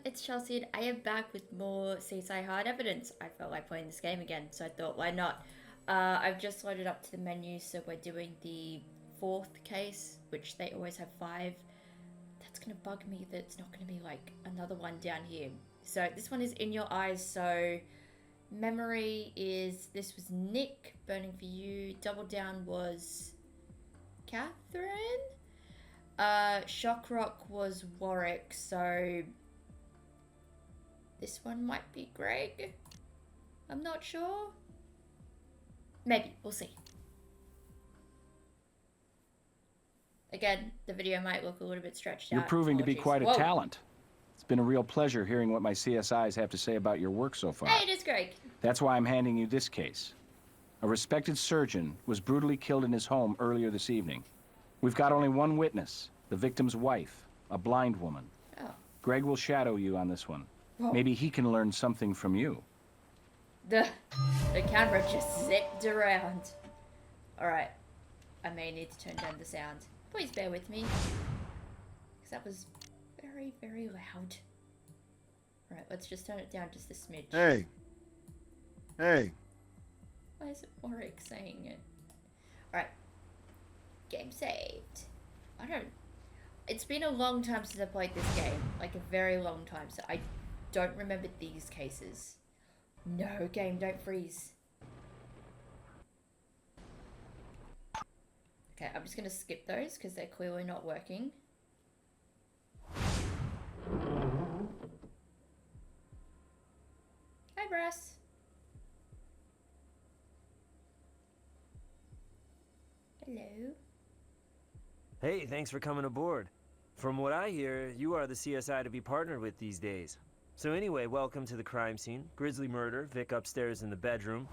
it's Chelsea and I am back with more CSI Hard Evidence. I felt like playing this game again, so I thought, why not? I've just loaded up to the menu, so we're doing the fourth case, which they always have five. That's gonna bug me that it's not gonna be like another one down here. So this one is In Your Eyes, so memory is, this was Nick, Burning for You, Double Down was Catherine? Shock Rock was Warwick, so this one might be Greg. I'm not sure. Maybe, we'll see. Again, the video might look a little bit stretched out. You're proving to be quite a Whoa. talent. It's been a real pleasure hearing what my CSIs have to say about your work so far. Hey, it is Greg. That's why I'm handing you this case. A respected surgeon was brutally killed in his home earlier this evening. We've got only one witness, the victim's wife, a blind woman. Oh. Greg will shadow you on this one. Whoa. Maybe he can learn something from you. The camera just zipped around. Alright. I may need to turn down the sound. Please bear with me. Because that was very, very loud. Alright, let's just turn it down just a smidge. Hey. Hey. Why is it Warwick saying it? Alright. Game saved. I don't... It's been a long time since I played this game. Like a very long time. So I don't remember these cases. No, game, don't freeze. Okay, I'm just gonna skip those because they're clearly not working. Hi, Brass. Hello. Hey, thanks for coming aboard. From what I hear, you are the CSI to be partnered with these days. So anyway, welcome to the crime scene. Grisly murder, Vic upstairs in the bedroom.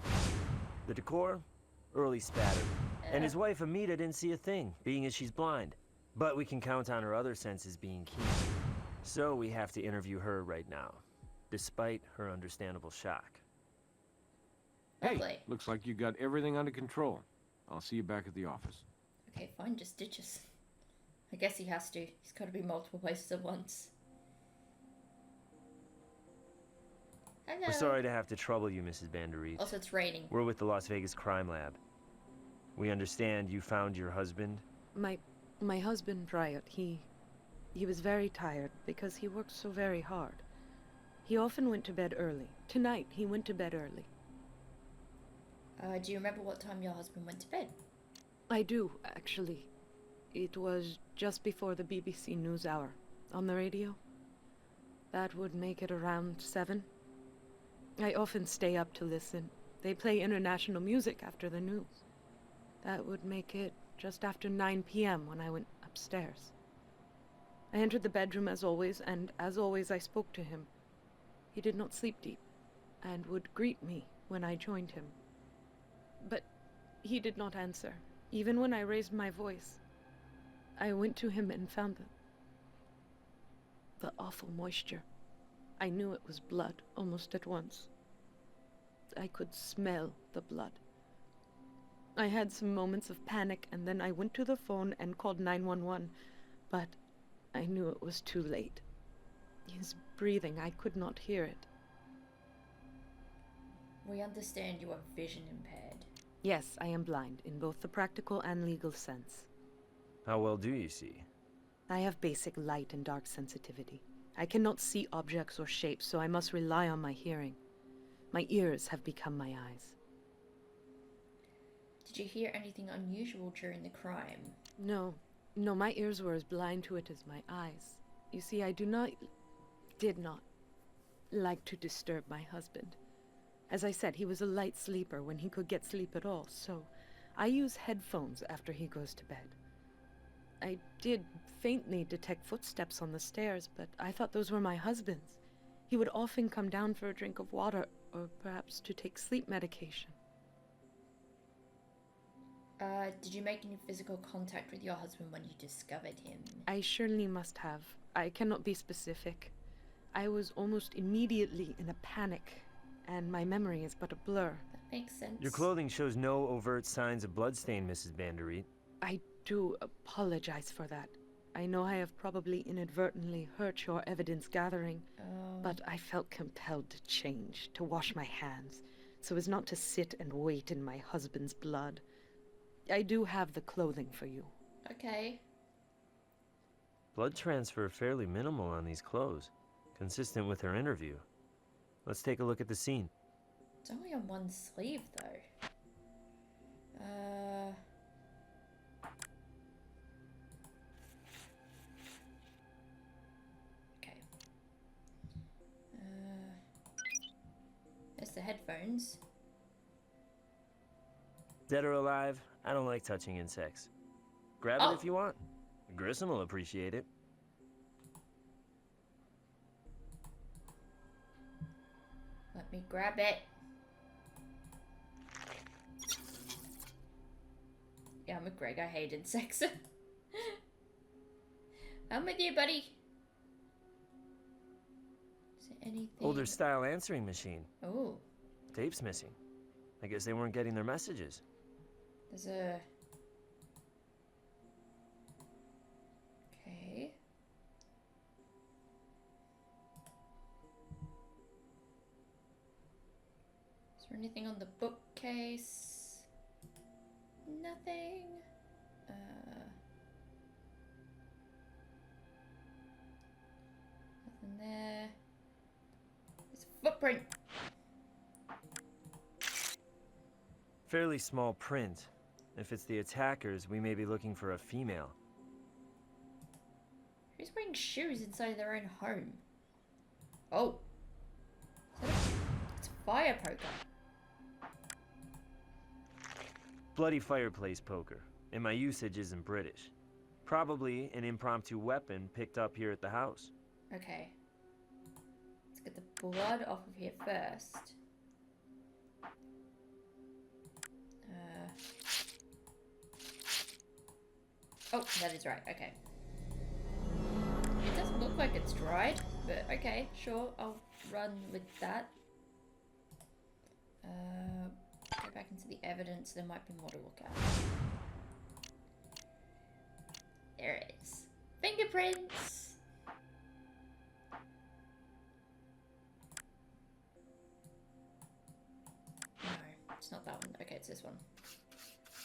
The decor? Early spatter. And his wife Amita didn't see a thing, being as she's blind. But we can count on her other senses being keen. So we have to interview her right now, despite her understandable shock. Lovely. Hey, looks like you got everything under control. I'll see you back at the office. Okay, fine, just ditch us. I guess he has to. He's got to be multiple places at once. Hello. We're sorry to have to trouble you, Mrs. Banderit. Also, it's raining. We're with the Las Vegas Crime Lab. We understand you found your husband. My husband, Riot, he was very tired because he worked so very hard. He often went to bed early. Tonight, he went to bed early. Do you remember what time your husband went to bed? I do, actually. It was just before the BBC NewsHour. On the radio. That would make it around 7. I often stay up to listen. They play international music after the news. That would make it just after 9 p.m. when I went upstairs. I entered the bedroom as always, and as always I spoke to him. He did not sleep deep, and would greet me when I joined him. But he did not answer, even when I raised my voice. I went to him and found the awful moisture. I knew it was blood almost at once. I could smell the blood. I had some moments of panic, and then I went to the phone and called 911, but I knew it was too late. His breathing, I could not hear it. We understand you are vision impaired. Yes, I am blind, in both the practical and legal sense. How well do you see? I have basic light and dark sensitivity. I cannot see objects or shapes, so I must rely on my hearing. My ears have become my eyes. Did you hear anything unusual during the crime? No, my ears were as blind to it as my eyes. You see, I did not like to disturb my husband. As I said, he was a light sleeper when he could get sleep at all, so I use headphones after he goes to bed. I did faintly detect footsteps on the stairs, but I thought those were my husband's. He would often come down for a drink of water, or perhaps to take sleep medication. Did you make any physical contact with your husband when you discovered him? I surely must have. I cannot be specific. I was almost immediately in a panic, and my memory is but a blur. That makes sense. Your clothing shows no overt signs of bloodstain, Mrs. Banderit. I do apologize for that. I know I have probably inadvertently hurt your evidence gathering, but I felt compelled to change, to wash my hands, so as not to sit and wait in my husband's blood. I do have the clothing for you. Okay. Blood transfer fairly minimal on these clothes, consistent with her interview. Let's take a look at the scene. It's only on one sleeve, though. Okay. There's the headphones. Dead or alive, I don't like touching insects. Grab Oh. it if you want. Grissom will appreciate it. Let me grab it. Yeah, I'm with Greg. I hate insects. I'm with you, buddy. Is there anything? Older style answering machine. Oh, Tape's missing. I guess they weren't getting their messages. there's a... Okay. Is there anything on the bookcase? Nothing. Nothing there. There's a footprint. Fairly small print. If it's the attackers, we may be looking for a female. Who's wearing shoes inside their own home? Oh. It's a fire poker. Bloody fireplace poker, and my usage isn't British. Probably an impromptu weapon picked up here at the house. Okay. Let's get the blood off of here first. Oh, that is right. Okay. It doesn't look like it's dried, but okay, sure. I'll run with that. Go back into the evidence. There might be more to look at. There it is. Fingerprints! No, it's not that one. Okay, it's this one.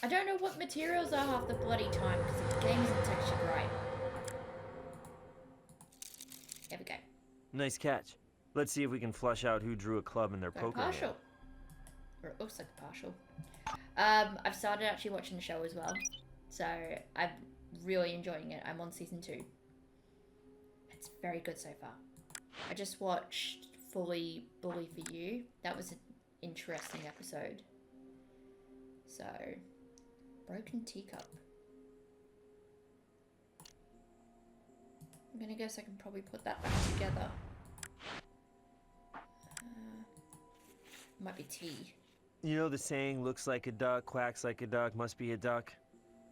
I don't know what materials are half the bloody time because the game isn't textured right. There we go. Nice catch. Let's see if we can flush out who drew a club in their Go poker hand. partial. Or it looks like a partial. I've started actually watching the show as well. So I'm really enjoying it. I'm on season 2. It's very good so far. I just watched Fully Bully for You. That was an interesting episode. So, broken teacup. I'm gonna guess I can probably put that back together. Might be tea. You know the saying, looks like a duck, quacks like a duck, must be a duck?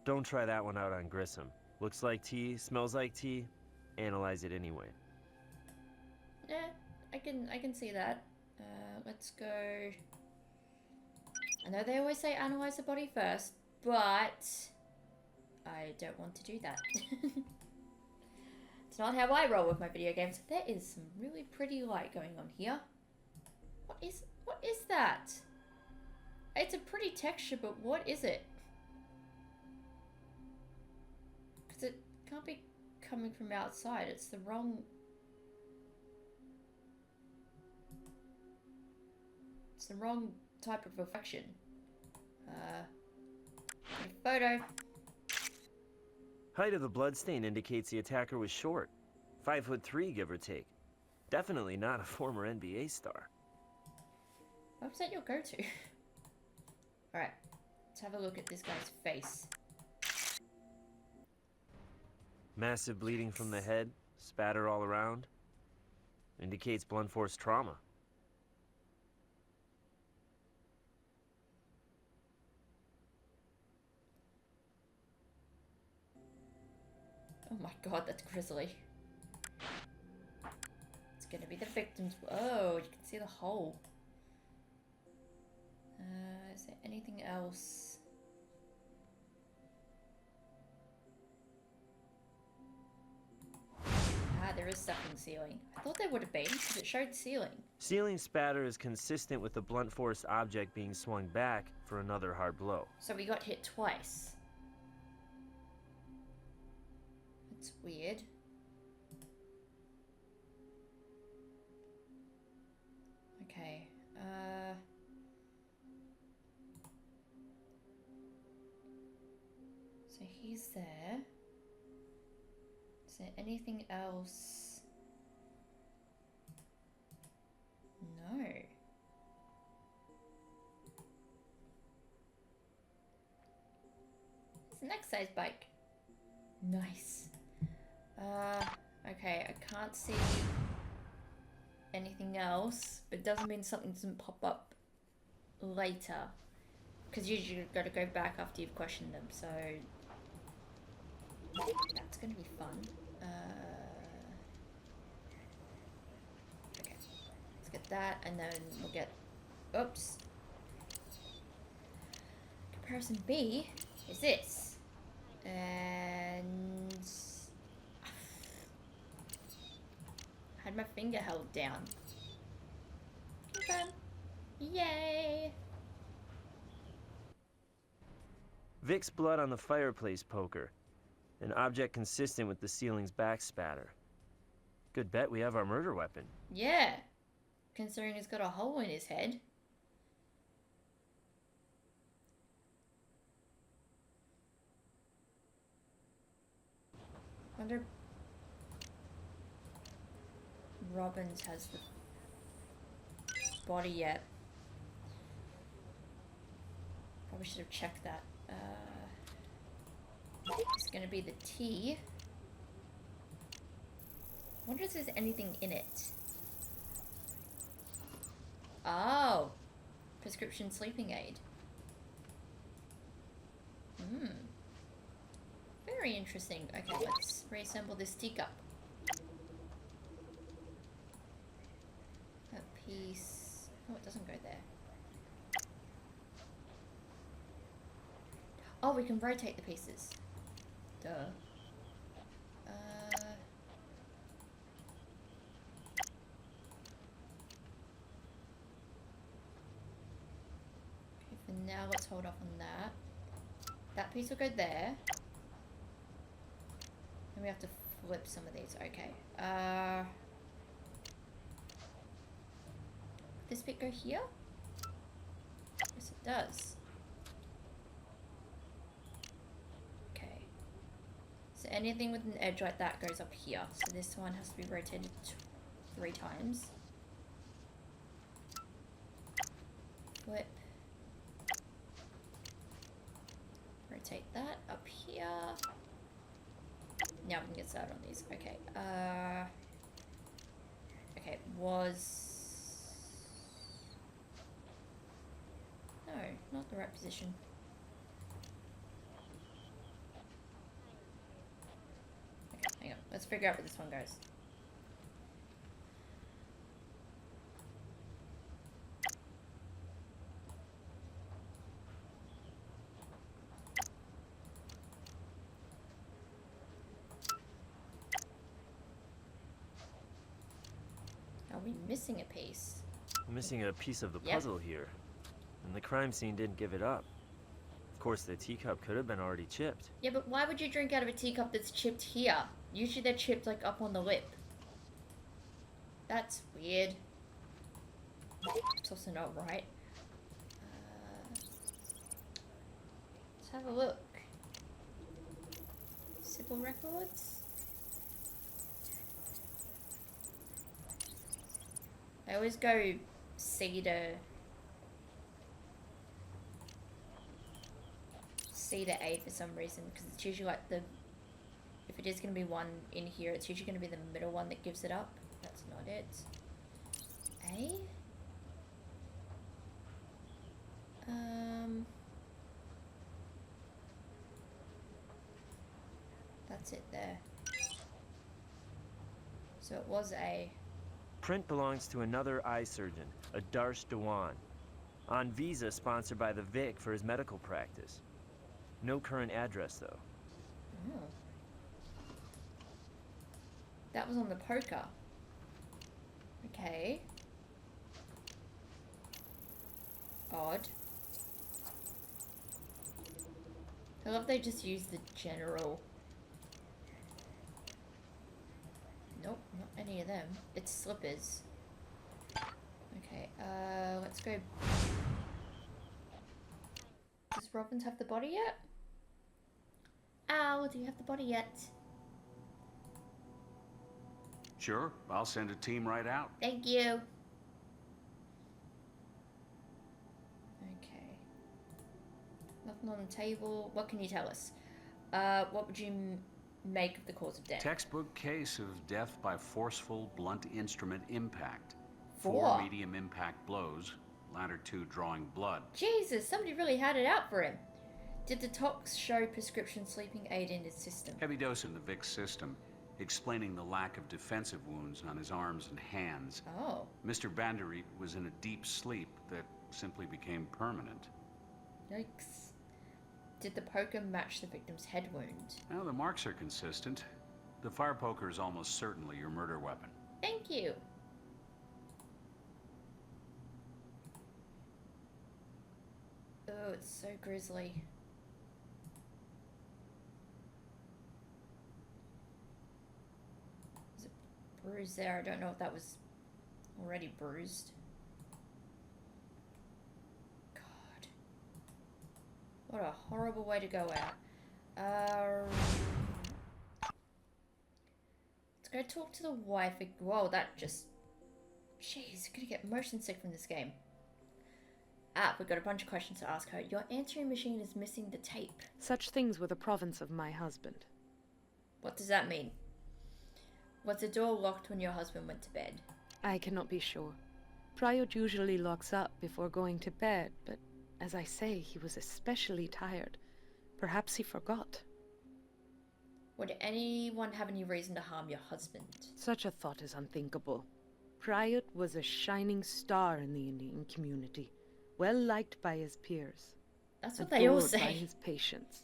Don't try that one out on Grissom. Looks like tea, smells like tea, analyze it anyway. Yeah, I can see that. Let's go. I know they always say analyze the body first, but I don't want to do that. It's not how I roll with my video games. There is some really pretty light going on here. What is that? It's a pretty texture, but what is it? Because it can't be coming from outside. It's the wrong... It's the wrong type of reflection. Photo. Height of the bloodstain indicates the attacker was short. 5'3", give or take. Definitely not a former NBA star. What website you'll go to? Alright, let's have a look at this guy's face. Massive bleeding from the head, spatter all around. Indicates blunt force trauma. Oh my god, that's grisly. It's gonna be the victim's... Oh, you can see the hole. Is there anything else? stuff on the ceiling? I thought there would have been, because it showed ceiling. Ceiling spatter is consistent with the blunt force object being swung back for another hard blow. So we got hit twice. That's weird. Okay, so he's there. Is there anything else? No. It's an exercise bike. Nice. Okay, I can't see anything else, but it doesn't mean something doesn't pop up later. Because usually you've got to go back after you've questioned them, so that's going to be fun. Okay, let's get that, and then we'll get, oops. Comparison B is this. And I had my finger held down. Confirm. Yay! Vic's blood on the fireplace poker. An object consistent with the ceiling's back spatter. Good bet we have our murder weapon. Yeah, considering he's got a hole in his head. Wonder Robbins has the body yet. Probably should have checked that. It's gonna be the T. Wonder if there's anything in it. Oh, prescription sleeping aid. Very interesting. Okay, let's reassemble this teacup. That piece. Oh, it doesn't go there. Oh, we can rotate the pieces. Duh. Okay, for now, let's hold off on that. That piece will go there. And we have to flip some of these. Okay. This bit go here? Yes, it does. Okay. So anything with an edge like that goes up here. So this one has to be rotated 3 times. Flip. Rotate that up here. Now we can get started on these. Okay. Okay, no, not the right position. Okay, hang on. Let's figure out where this one goes. Are we missing a piece? I'm missing a piece of the Yep. puzzle here. And the crime scene didn't give it up. Of course, the teacup could have been already chipped. Yeah, but why would you drink out of a teacup that's chipped here? Usually they're chipped like up on the lip. That's weird. It's also not right. Let's have a look. Civil records? I always go Cedar 8 for some reason, because it's usually like if it is going to be one in here, it's usually going to be the middle one that gives it up. That's not it. A? That's it there. So it was A. Print belongs to another eye surgeon, a Darsh Dewan. On visa sponsored by the Vic for his medical practice. No current address, though. Oh. That was on the poker. Okay. Odd. I love they just use the general. Nope, not any of them. It's slippers. Okay, let's go. Does Robbins have the body yet? Al, do you have the body yet? Sure, I'll send a team right out. Thank you. Okay. Nothing on the table. What can you tell us? What would you make of the cause of death? Textbook case of death by forceful blunt instrument impact. 4 4 medium impact blows, latter 2 drawing blood. Jesus, somebody really had it out for him. Did the tox show prescription sleeping aid in his system? Heavy dose in the VIX system, explaining the lack of defensive wounds on his arms and hands. Oh. Mr. Bandery was in a deep sleep that simply became permanent. Yikes. Did the poker match the victim's head wound? Now, the marks are consistent. The fire poker is almost certainly your murder weapon. Thank you. Oh, it's so grisly. There's a bruise there. I don't know if that was already bruised. God. What a horrible way to go out. Let's go talk to the wife. Whoa, that just... Jeez, I'm gonna get motion sick from this game. Ah, we've got a bunch of questions to ask her. Your answering machine is missing the tape. Such things were the province of my husband. What does that mean? Was the door locked when your husband went to bed? I cannot be sure. Priyot usually locks up before going to bed, but as I say, he was especially tired. Perhaps he forgot. Would anyone have any reason to harm your husband? Such a thought is unthinkable. Priyot was a shining star in the Indian community, well liked by his peers. That's what they all adored by say. his patients.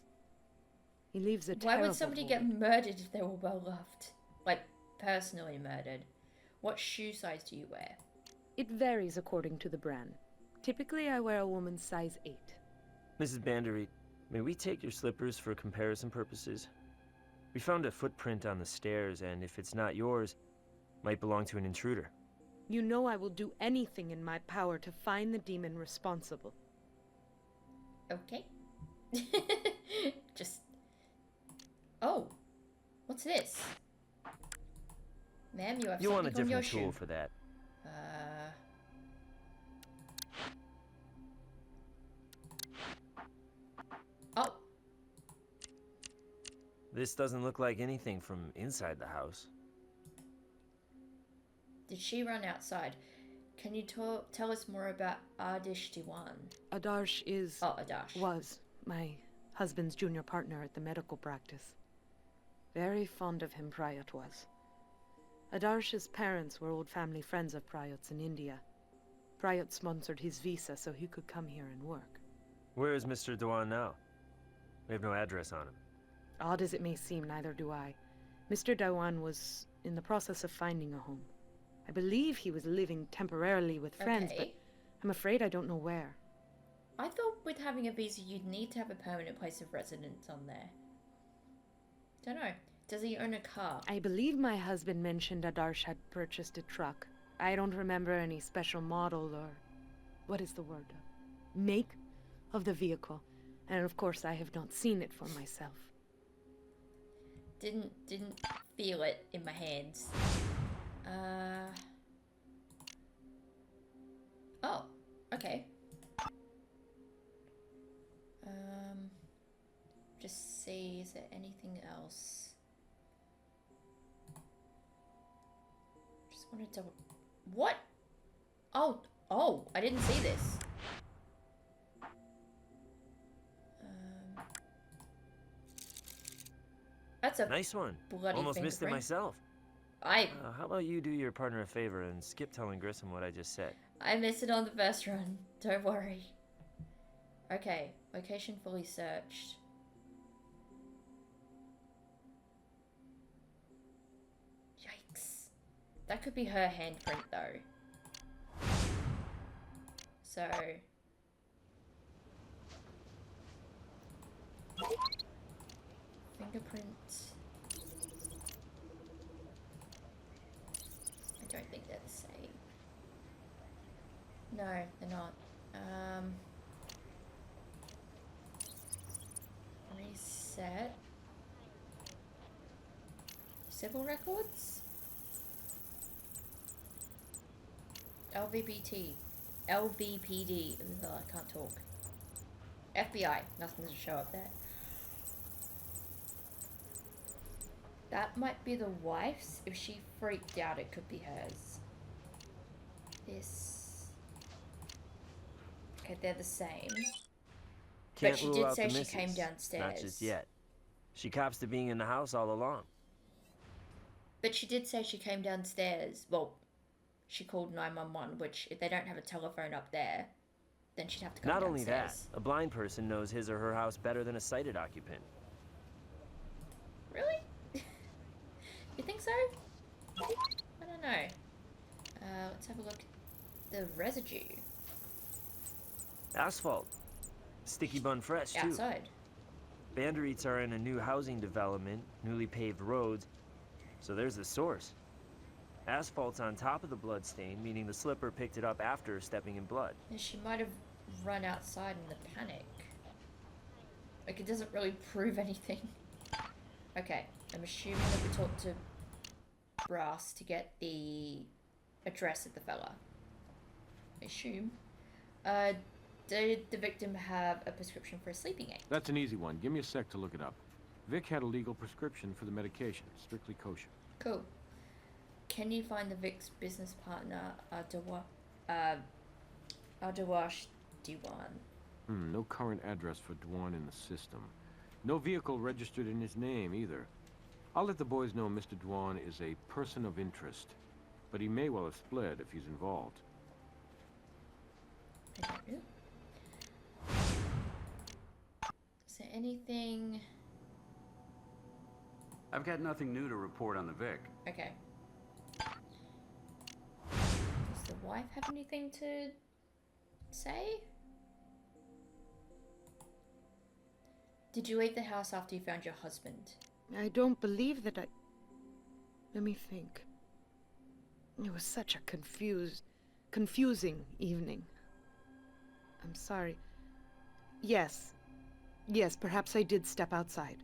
He leaves a Why terrible would somebody void. get murdered if they were well loved? Like, personally murdered. What shoe size do you wear? It varies according to the brand. Typically, I wear a woman's size 8. Mrs. Bandery, may we take your slippers for comparison purposes? We found a footprint on the stairs, and if it's not yours, might belong to an intruder. You know I will do anything in my power to find the demon responsible. Okay. Just... Oh. What's this? Ma'am, you have You want a something on your different tool shoe. for that. Oh. This doesn't look like anything from inside the house. Did she run outside? Can you tell us more about Adarsh Diwan? Adarsh is... Oh, Adarsh. was my husband's junior partner at the medical practice. Very fond of him, Priyot was. Adarsh's parents were old family friends of Priyot's in India. Priyot sponsored his visa so he could come here and work. Where is Mr. Dewan now? We have no address on him. Odd as it may seem, neither do I. Mr. Dawan was in the process of finding a home. I believe he was living temporarily with friends, but Okay. I'm afraid I don't know where. I thought with having a visa you'd need to have a permanent place of residence on there. Don't know. Does he own a car? I believe my husband mentioned Adarsh had purchased a truck. I don't remember any special model or... what is the word? Make of the vehicle. And of course I have not seen it for myself. Didn't feel it in my hands. Oh, okay. Just see, is there anything else? Just wanted to... What? Oh, I didn't see this. That's a Nice one. bloody Almost missed it fingerprint. myself. How about you do your partner a favor and skip telling Grissom what I just said? I missed it on the first run. Don't worry. Okay, location fully searched. That could be her handprint though. So... fingerprints. I don't think they're the same. No, they're not. Reset. Civil records? LVPT. LVPD. Ugh, I can't talk. FBI. Nothing to show up there. That might be the wife's. If she freaked out, it could be hers. This. Okay, they're the same. Can't But she rule did out say the she missus. came downstairs. Not just yet. She cops to being in the house all along. But she did say she came downstairs. Well, she called 911, which if they don't have a telephone up there, then she'd have to come Not only that, downstairs. a blind person knows his or her house better than a sighted occupant. Really? You think so? I don't know. Let's have a look at the residue. Asphalt. Sticky bun fresh, too. Outside. Bandereets are in a new housing development, newly paved roads, so there's the source. Asphalt's on top of the blood stain, meaning the slipper picked it up after stepping in blood. And she might have run outside in the panic. Like, it doesn't really prove anything. Okay, I'm assuming that we talked to Brass to get the address of the fella. I assume. Did the victim have a prescription for a sleeping aid? That's an easy one. Give me a sec to look it up. Vic had a legal prescription for the medication. Strictly kosher. Cool. Can you find the Vic's business partner, Ardawash Diwan? No current address for Dwan in the system. No vehicle registered in his name, either. I'll let the boys know Mr. Dwan is a person of interest, but he may well have split if he's involved. I don't know. Is there anything... I've got nothing new to report on the Vic. Okay. Does the wife have anything to say? Did you leave the house after you found your husband? I don't believe that I... Let me think. It was such a confusing evening. I'm sorry. Yes. Yes, perhaps I did step outside.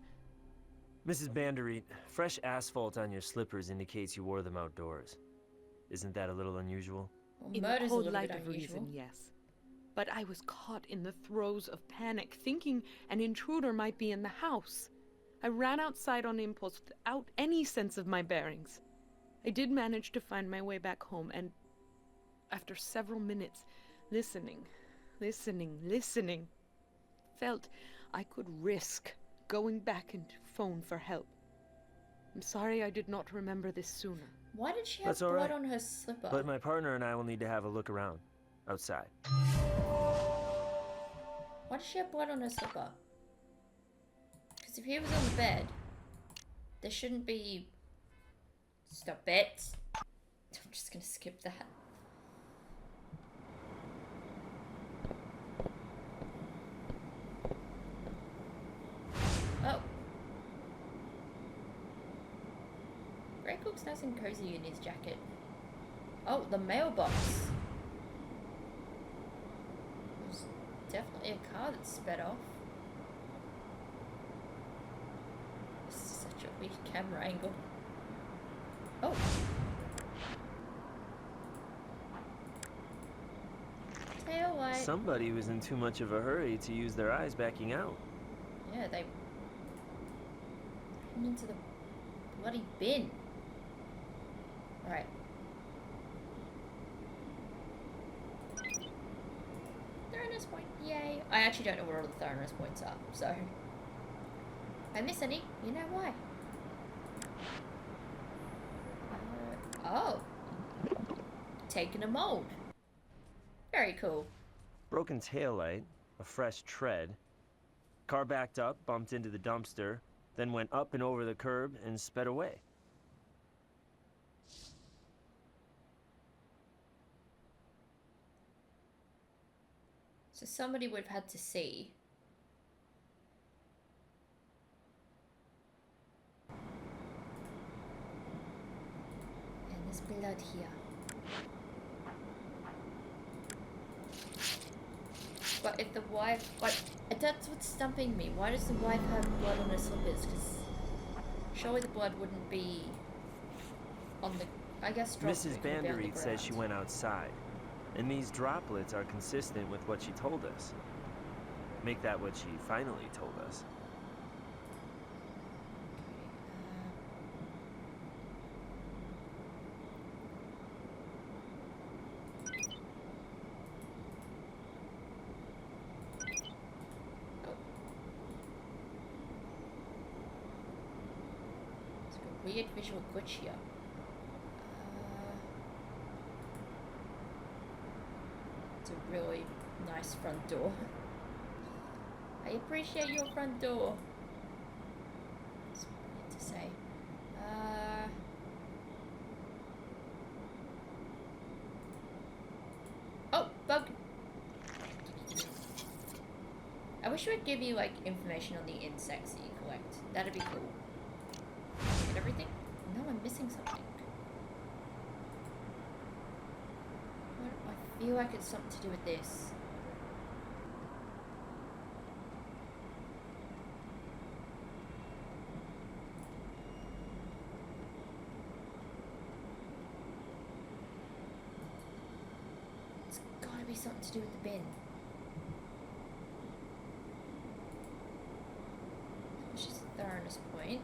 Mrs. Bandereet, fresh asphalt on your slippers indicates you wore them outdoors. Isn't that a little unusual? Well, In the murder's a cold little light bit of unusual. reason, yes. But I was caught in the throes of panic, thinking an intruder might be in the house. I ran outside on impulse without any sense of my bearings. I did manage to find my way back home, and after several minutes, listening, felt I could risk going back and phone for help. I'm sorry I did not remember this sooner. Why did she have That's all blood right. on her slipper? But my partner and I will need to have a look around. Outside. Why does she have blood on her slipper? Because if he was on the bed, there shouldn't be... Stop it! I'm just gonna skip that. Oh. Greg looks nice and cozy in his jacket. Oh, the mailbox. There's definitely a car that sped off. This is such a weird camera angle. Oh. Tail light. Somebody was in too much of a hurry to use their eyes backing out. Yeah, they ran into the bloody bin. Alright. Thoroughness point, yay. I actually don't know where all the thoroughness points are, so. If I miss any, you know why. Oh. Taking a mold. Very cool. Broken taillight, a fresh tread. Car backed up, bumped into the dumpster, then went up and over the curb and sped away. So somebody would have had to see. And there's blood here. But if the wife, like, that's what's stumping me. Why does the wife have blood on her slippers? Because surely the blood wouldn't be on the, I guess, droplets Mrs. would be on the Vanderreed says she ground. went outside, and these droplets are consistent with what she told us. Make that what she finally told us. It's got a weird visual glitch here. It's a really nice front door. I appreciate your front door. That's weird to say. Oh, bug. I wish it would give you like information on the insects that you collect. That'd be cool. Get everything? No, I'm missing something. What? I feel like it's something to do with this. It's gotta be something to do with the bin. Which is the thoroughness point.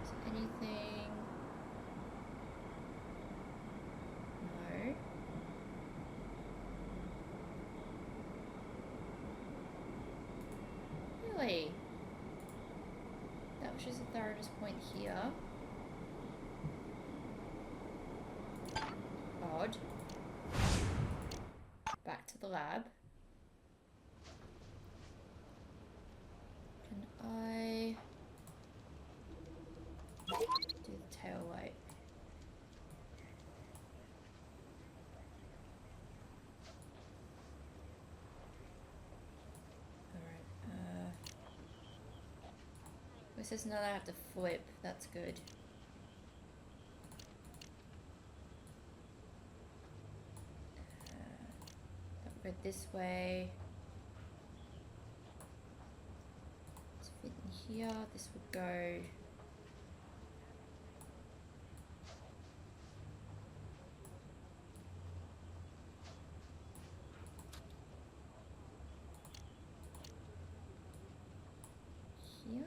Is anything? No. Really? That was just a thoroughness point here. Odd. Back to the lab. Can I do the tail light? Alright, this is another I have to flip, that's good. Go this way. Let's fit in here. This would go. Here.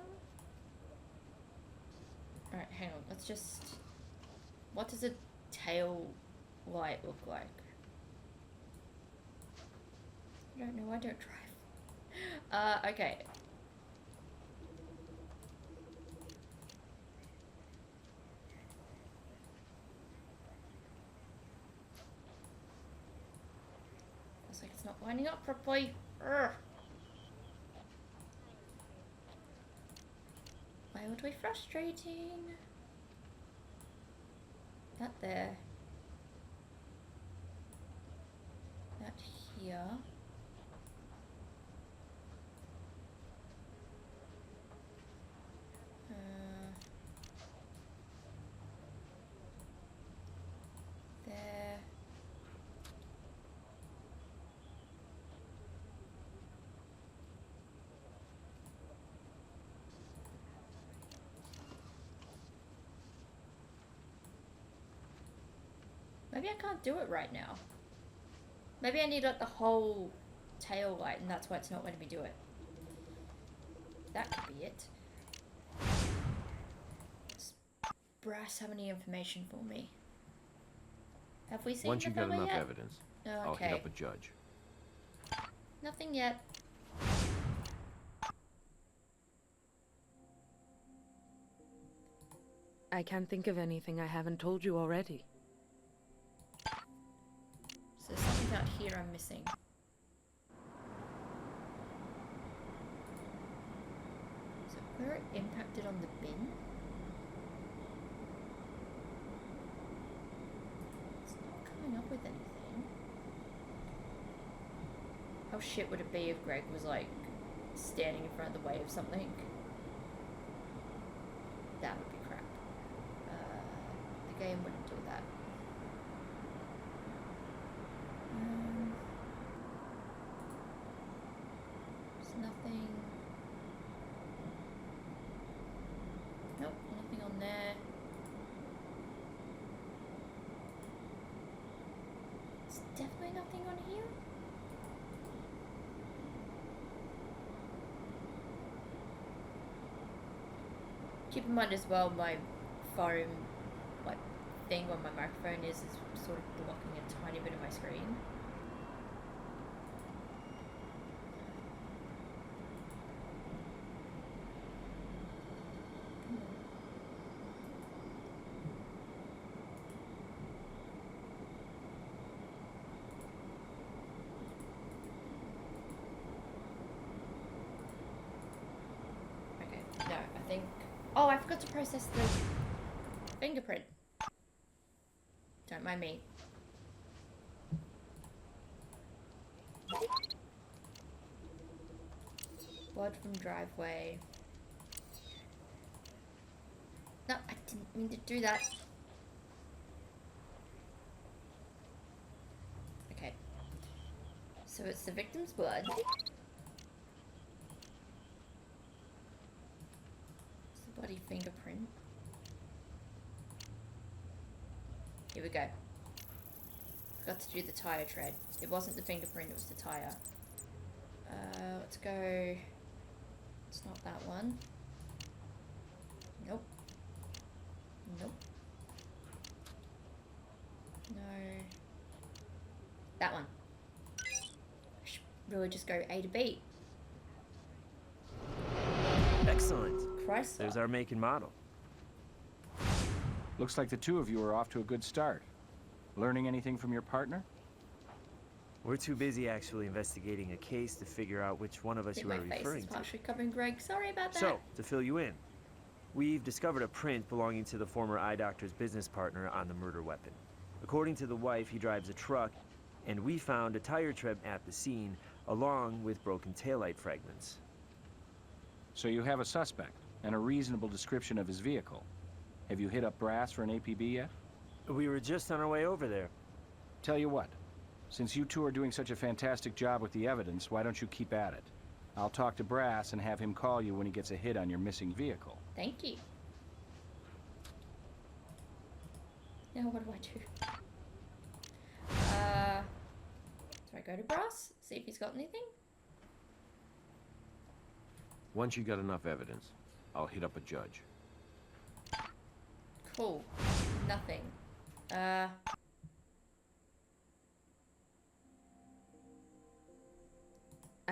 Alright, hang on. Let's just. What does a tail light look like? I don't know, I don't drive. Okay. Looks like it's not lining up properly. Urgh. Why would be frustrating? That there. That here. There. Maybe I can't do it right now. Maybe I need like the whole tail light and that's why it's not letting me do it. That could be it. Does Brass have any information for me? Have we seen Once the you get fella enough yet? evidence, Oh, I'll okay. hit up a judge. Nothing yet. I can't think of anything I haven't told you already. So there's something out here I'm missing. So where it impacted on the bin? with anything. How shit would it be if Greg was like standing in front of the way of something? That would be crap. The game wouldn't do that. There's nothing. Nope, nothing on there. There's definitely nothing on here. Keep in mind as well, my phone, like, thing where my microphone is sort of blocking a tiny bit of my screen. Okay, no, I think... Oh, I forgot to process the fingerprint. Don't mind me. Blood from driveway. No, I didn't mean to do that. Okay. So it's the victim's blood. It's the bloody fingerprint. Here we go. Forgot to do the tire tread. It wasn't the fingerprint, it was the tire. Let's go... It's not that one. Nope. Nope. No. That one. I should really just go A to B. Excellent. Chrysler. There's our make and model. Looks like the two of you are off to a good start. Learning anything from your partner? We're too busy actually investigating a case to figure out which one of us I think you are my face referring is to. partially covering Greg. Sorry about that. So, to fill you in, we've discovered a print belonging to the former eye doctor's business partner on the murder weapon. According to the wife, he drives a truck, and we found a tire tread at the scene, along with broken taillight fragments. So you have a suspect, and a reasonable description of his vehicle. Have you hit up Brass for an APB yet? We were just on our way over there. Tell you what, since you two are doing such a fantastic job with the evidence, why don't you keep at it? I'll talk to Brass and have him call you when he gets a hit on your missing vehicle. Thank you. Now what do I do? Do I go to Brass? See if he's got anything? Once you got enough evidence, I'll hit up a judge. Cool. Nothing. I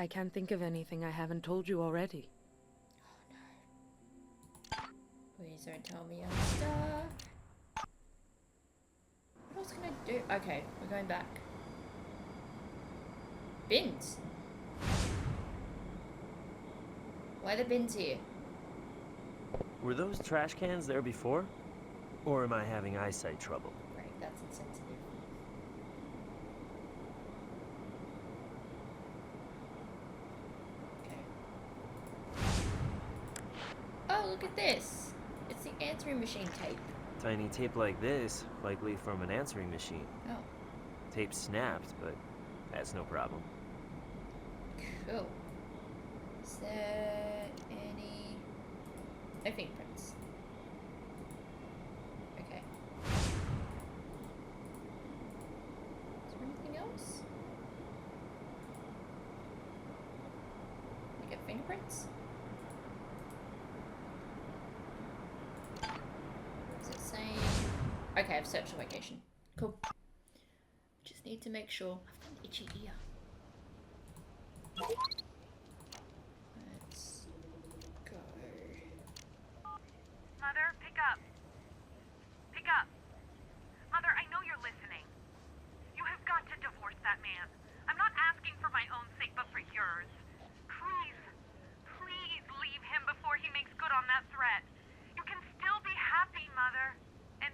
can't think of anything I haven't told you already. Please don't tell me I'm stuck. What else can I do? Okay, we're going back. Bins. Why are the bins here? Were those trash cans there before? Or am I having eyesight trouble? Right, that's insensitive. Okay. Oh, look at this. It's the answering machine tape. Tiny tape like this, likely from an answering machine. Oh, Tape snapped, but that's no problem. cool. Is there any... No fingerprints. Okay. Is there anything else? Can I get fingerprints? Is it saying... Okay, I've searched the location. Cool. Just need to make sure. I've got an itchy ear. Let's go. Mother, pick up. Pick up. Mother, I know you're listening. You have got to divorce that man. I'm not asking for my own sake, but for yours. Please, please leave him before he makes good on that threat. You can still be happy, Mother. And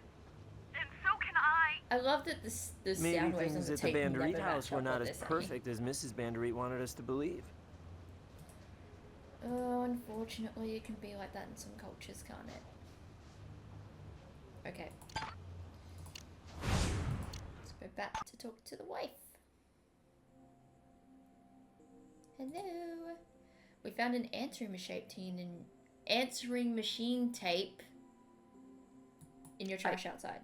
so can I. I love that the Maybe sound waves on things the at the tape Banderit never house match were up not what as they're saying. perfect as Mrs. Banderit wanted us to believe. Oh, unfortunately, it can be like that in some cultures, can't it? Okay. Let's go back to talk to the wife. Hello. We found an answering machine tape in your trash outside.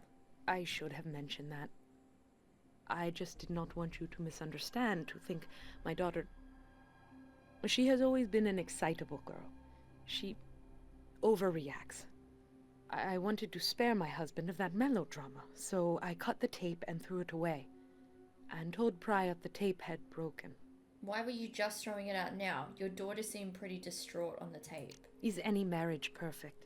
I should have mentioned that. I just did not want you to misunderstand, to think my daughter... She has always been an excitable girl. She overreacts. I wanted to spare my husband of that melodrama, so I cut the tape and threw it away, and told Pryatt the tape had broken. Why were you just throwing it out now? Your daughter seemed pretty distraught on the tape. Is any marriage perfect?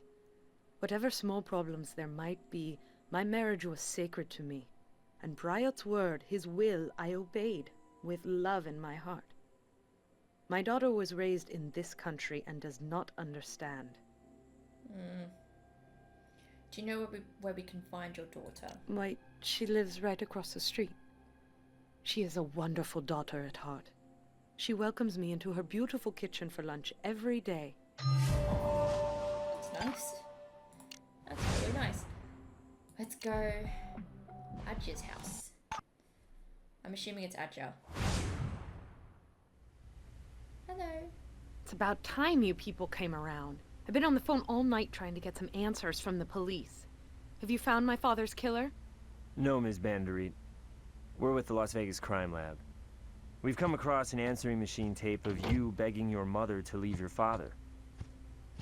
Whatever small problems there might be, my marriage was sacred to me, and Pryatt's word, his will, I obeyed, with love in my heart. My daughter was raised in this country and does not understand. Do you know where we can find your daughter? Why, she lives right across the street. She is a wonderful daughter at heart. She welcomes me into her beautiful kitchen for lunch every day. That's nice. That's really nice. Let's go Adja's house. I'm assuming it's Adja. Hello. It's about time you people came around. I've been on the phone all night trying to get some answers from the police. Have you found my father's killer? No, Ms. Banderit. We're with the Las Vegas Crime Lab. We've come across an answering machine tape of you begging your mother to leave your father.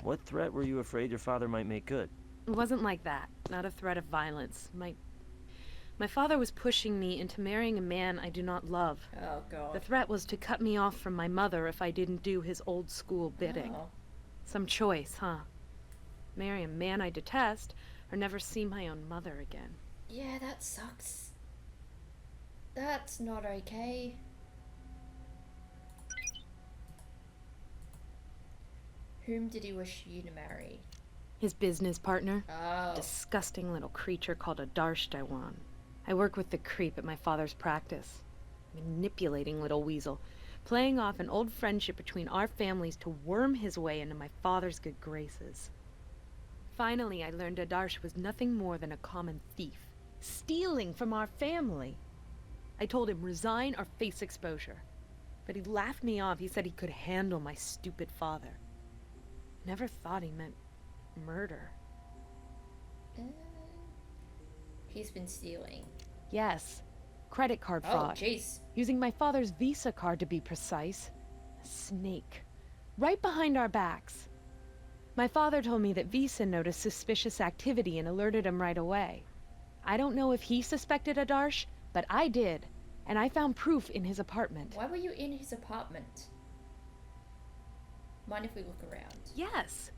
What threat were you afraid your father might make good? It wasn't like that. Not a threat of violence. My father was pushing me into marrying a man I do not love. Oh, God. The threat was to cut me off from my mother if I didn't do his old school bidding. Oh. Some choice, huh? Marry a man I detest, or never see my own mother again. Yeah, that sucks. That's not okay. Whom did he wish you to marry? His business partner? Oh. Disgusting little creature called a Darsh Dewan. I work with the creep at my father's practice. Manipulating little weasel. Playing off an old friendship between our families to worm his way into my father's good graces. Finally, I learned Adarsh was nothing more than a common thief. Stealing from our family. I told him resign or face exposure. But he laughed me off. He said he could handle my stupid father. Never thought he meant murder. He's been stealing. Yes. Credit card Oh, fraud. jeez. Using my father's Visa card to be precise. A snake. Right behind our backs. My father told me that Visa noticed suspicious activity and alerted him right away. I don't know if he suspected Adarsh, but I did. And I found proof in his apartment. Why were you in his apartment? Mind if we look around? Yes.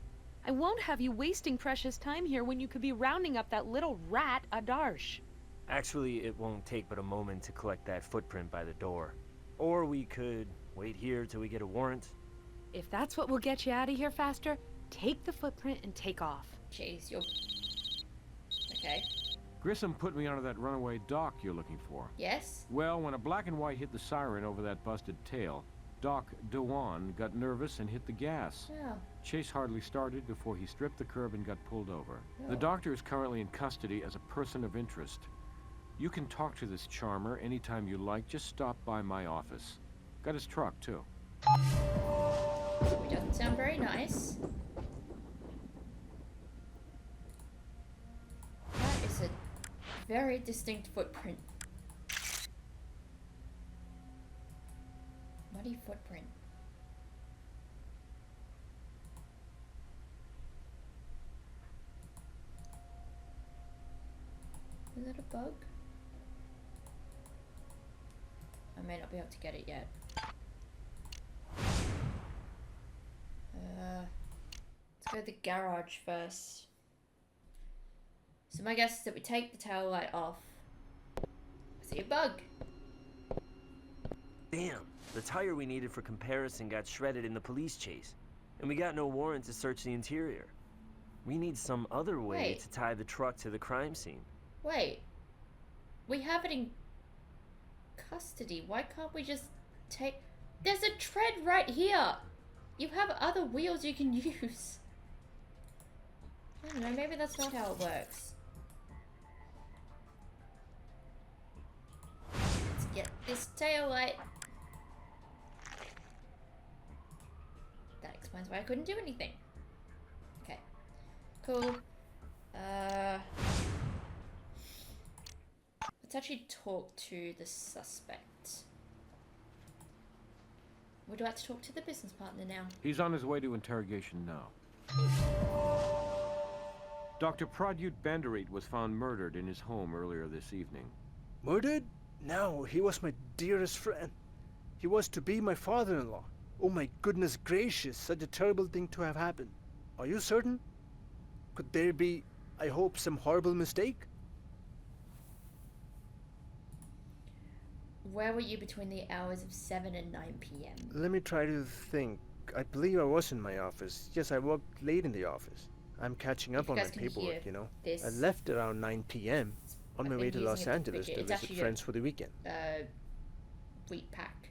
I won't have you wasting precious time here when you could be rounding up that little rat, Adarsh. Actually, it won't take but a moment to collect that footprint by the door. Or we could wait here till we get a warrant. If that's what will get you out of here faster, take the footprint and take off. Jeez, you're... Okay. Grissom put me onto that runaway Doc you're looking for. Yes? Well, when a black and white hit the siren over that busted tail, Doc Dewan got nervous and hit the gas. Oh. Chase hardly started before he stripped the curb and got pulled over. Oh. The doctor is currently in custody as a person of interest. You can talk to this charmer anytime you like. Just stop by my office. Got his truck, too. It doesn't sound very nice. That is a very distinct footprint. Muddy footprint. Is that a bug? I may not be able to get it yet. Let's go to the garage first. So my guess is that we take the tail light off. I see a bug. Damn, the tire we needed for comparison got shredded in the police chase. And we got no warrant to search the interior. We need some other way Wait. to tie the truck to the crime scene. Wait. We have it in custody. Why can't we just take... There's a tread right here! You have other wheels you can use. I don't know, maybe that's not how it works. Let's get this tail light. That explains why I couldn't do anything. Okay. Cool. Let's actually talk to the suspect. Would you like to talk to the business partner now? He's on his way to interrogation now. Dr. Pradyut Bandarit was found murdered in his home earlier this evening. Murdered? No, he was my dearest friend. He was to be my father-in-law. Oh my goodness gracious, such a terrible thing to have happened. Are you certain? Could there be, I hope, some horrible mistake? Where were you between the hours of 7 and 9 p.m.? Let me try to think. I believe I was in my office. Yes, I worked late in the office. I'm catching up on my paperwork, you know. I left around 9 p.m. on my way to Los Angeles to visit friends for the weekend. Wheat pack.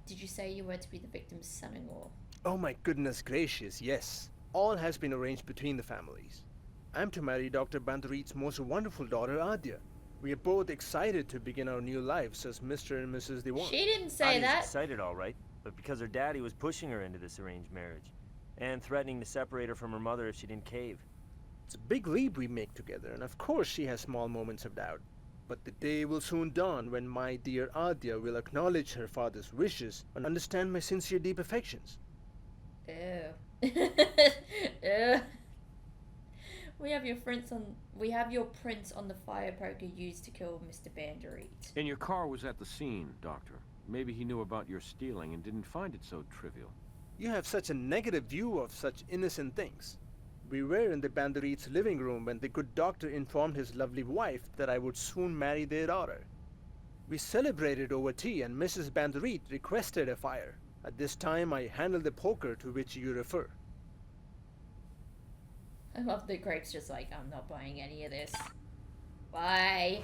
Did you say you were to be the victim's son-in-law? Oh my goodness gracious, yes. All has been arranged between the families. I'm to marry Dr. Bandarit's most wonderful daughter, Adya. We are both excited to begin our new lives as Mr. and Mrs. Dewan. She didn't say Adia's that. excited, all right, but because her daddy was pushing her into this arranged marriage and threatening to separate her from her mother if she didn't cave. It's a big leap we make together, and of course she has small moments of doubt. But the day will soon dawn when my dear Adya will acknowledge her father's wishes and understand my sincere deep affections. Ew. Ew. We have your prints on the fire poker used to kill Mr. Bandarit. And your car was at the scene, Doctor. Maybe he knew about your stealing and didn't find it so trivial. You have such a negative view of such innocent things. We were in the Bandarit's living room when the good doctor informed his lovely wife that I would soon marry their daughter. We celebrated over tea and Mrs. Bandarit requested a fire. At this time I handled the poker to which you refer. I love that Grape's just like, I'm not buying any of this. Bye.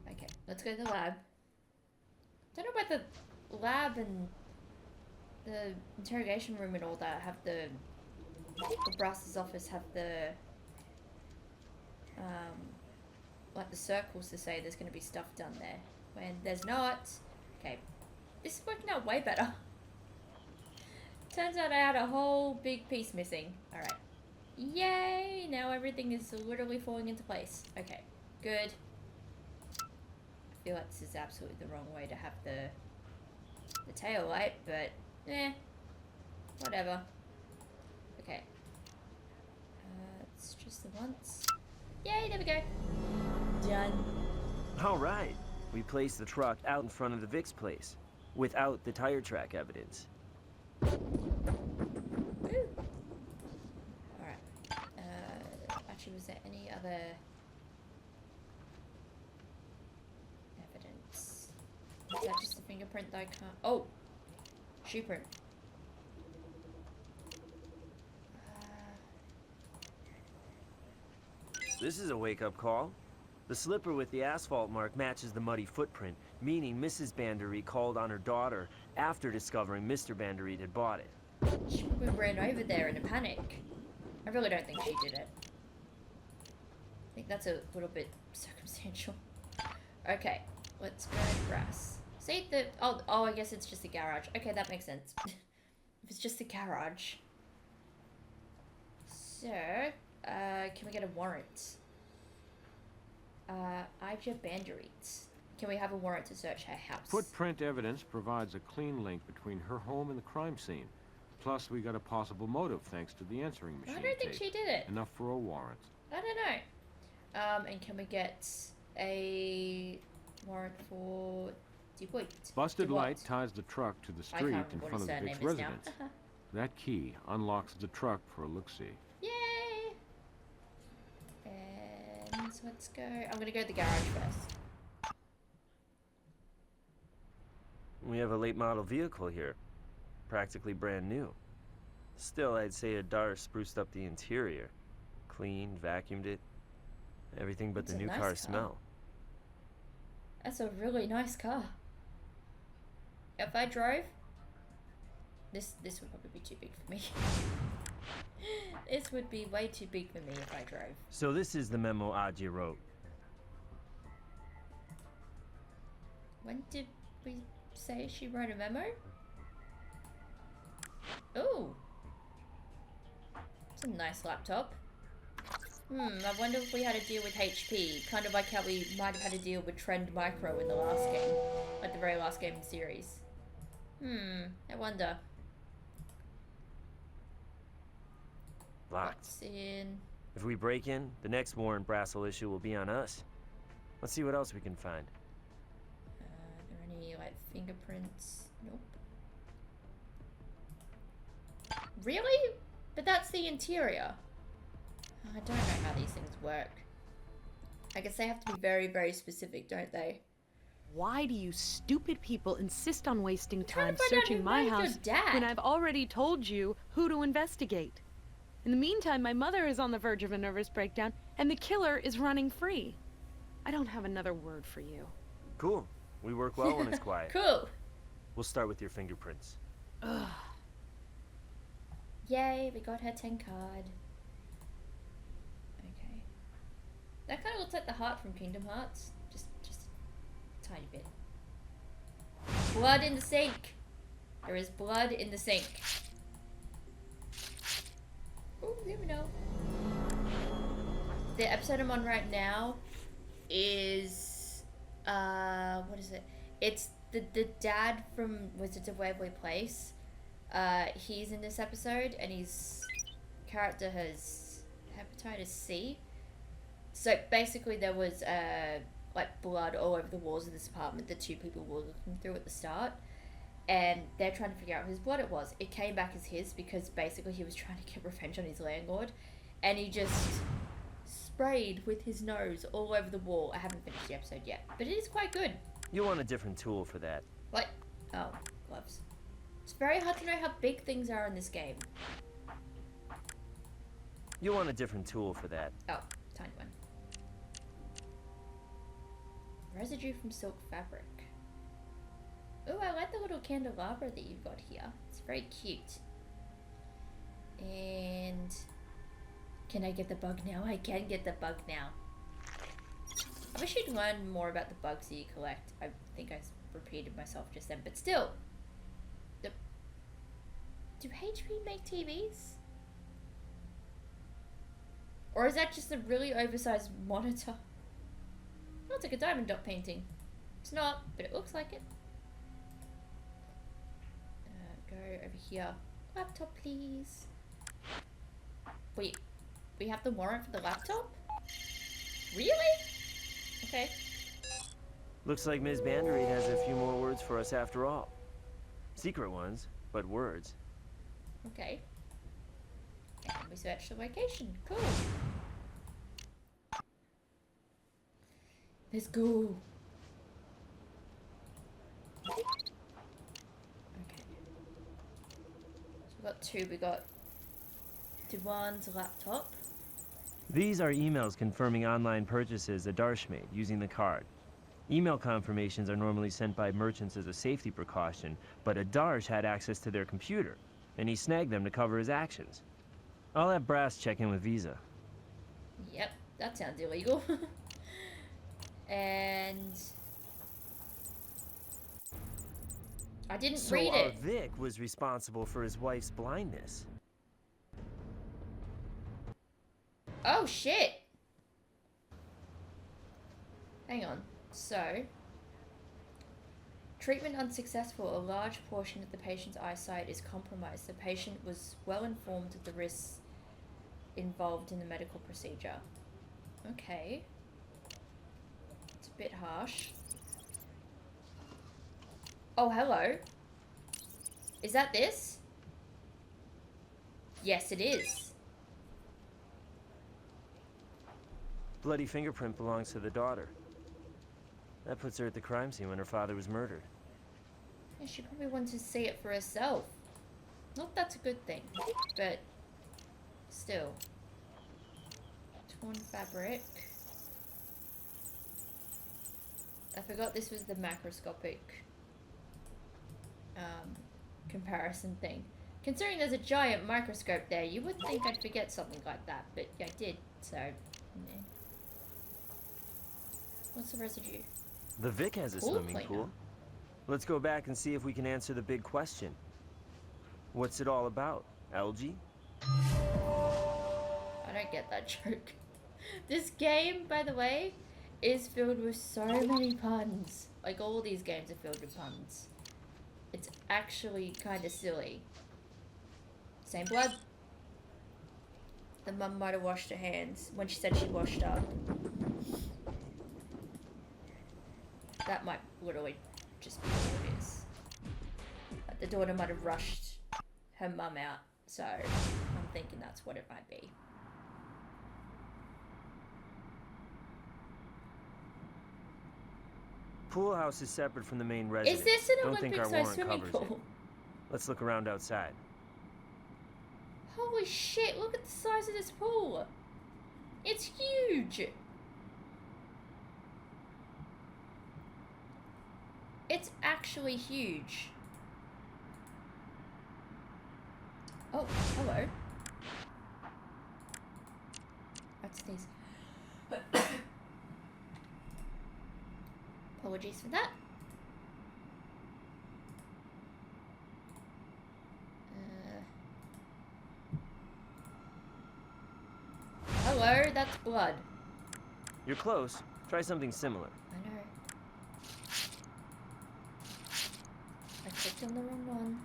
Okay, let's go to the lab. Don't know about the lab and the interrogation room and all that. Have the brass's office have the like the circles to say there's going to be stuff done there when there's not. Okay, this is working out way better. Turns out I had a whole big piece missing. All right. Yay! Now everything is literally falling into place. Okay, good. I feel like this is absolutely the wrong way to have the tail light, but whatever. Okay. It's just the once. Yay! There we go. Done. All right. We placed the truck out in front of the Vic's place, without the tire track evidence. Was there any other evidence? Is that just a fingerprint that I can't... Oh! Shoe print. This is a wake-up call. The slipper with the asphalt mark matches the muddy footprint, meaning Mrs. Bandarit called on her daughter after discovering Mr. Bandarit had bought it. She probably ran over there in a panic. I really don't think she did it. I think that's a little bit circumstantial. Okay, let's go to Brass. See the... Oh, I guess it's just a garage. Okay, that makes sense. If it's just a garage. So, can we get a warrant? Adya Bandarit. Can we have a warrant to search her house? Footprint evidence provides a clean link between her home and the crime scene. Plus, we got a possible motive thanks to the answering machine I don't think tape. she did it. Enough for a warrant. I don't know. And can we get a warrant for DeWitt? Busted DeWitt. light ties the truck to the street in front of the Vic's residence. That key unlocks the truck for a look-see. Yay! And let's go. I'm gonna go to the garage first. We have a late model vehicle here. Practically brand new. Still, I'd say Adar spruced up the interior. Cleaned, vacuumed it. Everything but It's the a new nice car car. smell. That's a really nice car. If I drove, this would probably be too big for me. This would be way too big for me if I drove. So this is the memo Aji wrote. When did we say she wrote a memo? Ooh. It's a nice laptop. I wonder if we had to deal with HP, kind of like how we might have had to deal with Trend Micro in the last game, like the very last game in the series. I wonder. Locked. What's in? If we break in, the next Warren Brassel issue will be on us. Let's see what else we can find. Are there any, like, fingerprints? Nope. Really? But that's the interior. I don't know how these things work. I guess they have to be very, very specific, don't they? Why do you stupid people insist on wasting trying time to find out searching who my murdered your house dad. when I've already told you who to investigate? In the meantime, my mother is on the verge of a nervous breakdown, and the killer is running free. I don't have another word for you. Cool. We work well when it's quiet. Cool. We'll start with your fingerprints. Ugh. Yay, we got her 10 card. Okay. That kind of looks like the heart from Kingdom Hearts. Just a tiny bit. Blood in the sink. There is blood in the sink. Ooh, there we go. The episode I'm on right now is what is it? It's the dad from Wizards of Waverly Place. He's in this episode, and his character has hepatitis C. So basically, there was like blood all over the walls of this apartment that two people were looking through at the start, and they're trying to figure out whose blood it was. It came back as his because basically he was trying to get revenge on his landlord, and he just sprayed with his nose all over the wall. I haven't finished the episode yet, but it is quite good. You'll want a different tool for that. What? Oh, gloves. It's very hard to know how big things are in this game. You'll want a different tool for that. Oh, tiny one. Residue from silk fabric. Oh, I like the little candelabra that you've got here. It's very cute. And can I get the bug now? I can get the bug now. I wish you'd learn more about the bugs that you collect. I think I repeated myself just then, but still. Do HP make TVs? Or is that just a really oversized monitor? Oh, it's like a diamond dot painting. It's not, but it looks like it. Go over here. Laptop, please. Wait, we have the warrant for the laptop? Really? Okay. Looks like Ms. Bandery has a few more words for us after all. Secret ones, but words. Okay. And we search the location. Cool. Let's go. Okay. So we got two. We got Dewan's laptop. These are emails confirming online purchases that Darsh made using the card. Email confirmations are normally sent by merchants as a safety precaution, but Adarsh had access to their computer, and he snagged them to cover his actions. I'll have Brass check in with Visa. Yep, that sounds illegal. And I didn't read So our it. Vic was responsible for his wife's blindness. Oh shit! Hang on. So, treatment unsuccessful. A large portion of the patient's eyesight is compromised. The patient was well informed of the risks involved in the medical procedure. Okay. It's a bit harsh. Oh, hello. Is that this? Yes, it is. Bloody fingerprint belongs to the daughter. That puts her at the crime scene when her father was murdered. Yeah, she probably wanted to see it for herself. Not that's a good thing, but still. Torn fabric. I forgot this was the macroscopic comparison thing. Considering there's a giant microscope there, you would think I'd forget something like that, but I did, so, yeah. What's the residue? The Vic has a Pool swimming cleaner. pool. Let's go back and see if we can answer the big question. What's it all about? Algae? I don't get that joke. This game, by the way, is filled with so many puns. Like, all these games are filled with puns. It's actually kind of silly. Same blood. The mum might have washed her hands when she said she washed up. That might literally just be what it is. Like, the daughter might have rushed her mum out, so I'm thinking that's what it might be. Pool house is separate from the main residence. Is this an Don't think our Olympic-sized warrant swimming covers pool? it. Let's look around outside. Holy shit, look at the size of this pool. It's huge. It's actually huge. Oh, hello. What's this? Apologies for that. Hello, that's blood. You're close. Try something similar. I know. I clicked on the wrong one.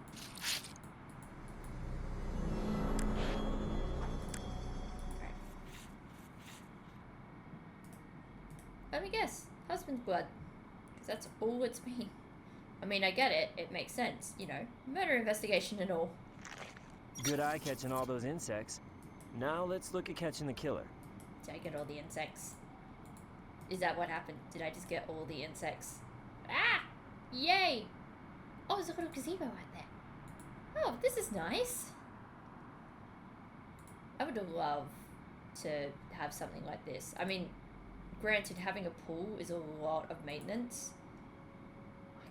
Alright. Let me guess. Husband's blood. Because that's all it's been. I mean, I get it. It makes sense. You know, murder investigation and all. Good eye catching all those insects. Now let's look at catching the killer. Did I get all the insects? Is that what happened? Did I just get all the insects? Ah! Yay! Oh, there's a little gazebo right there. Oh, this is nice. I would love to have something like this. I mean, granted, having a pool is a lot of maintenance.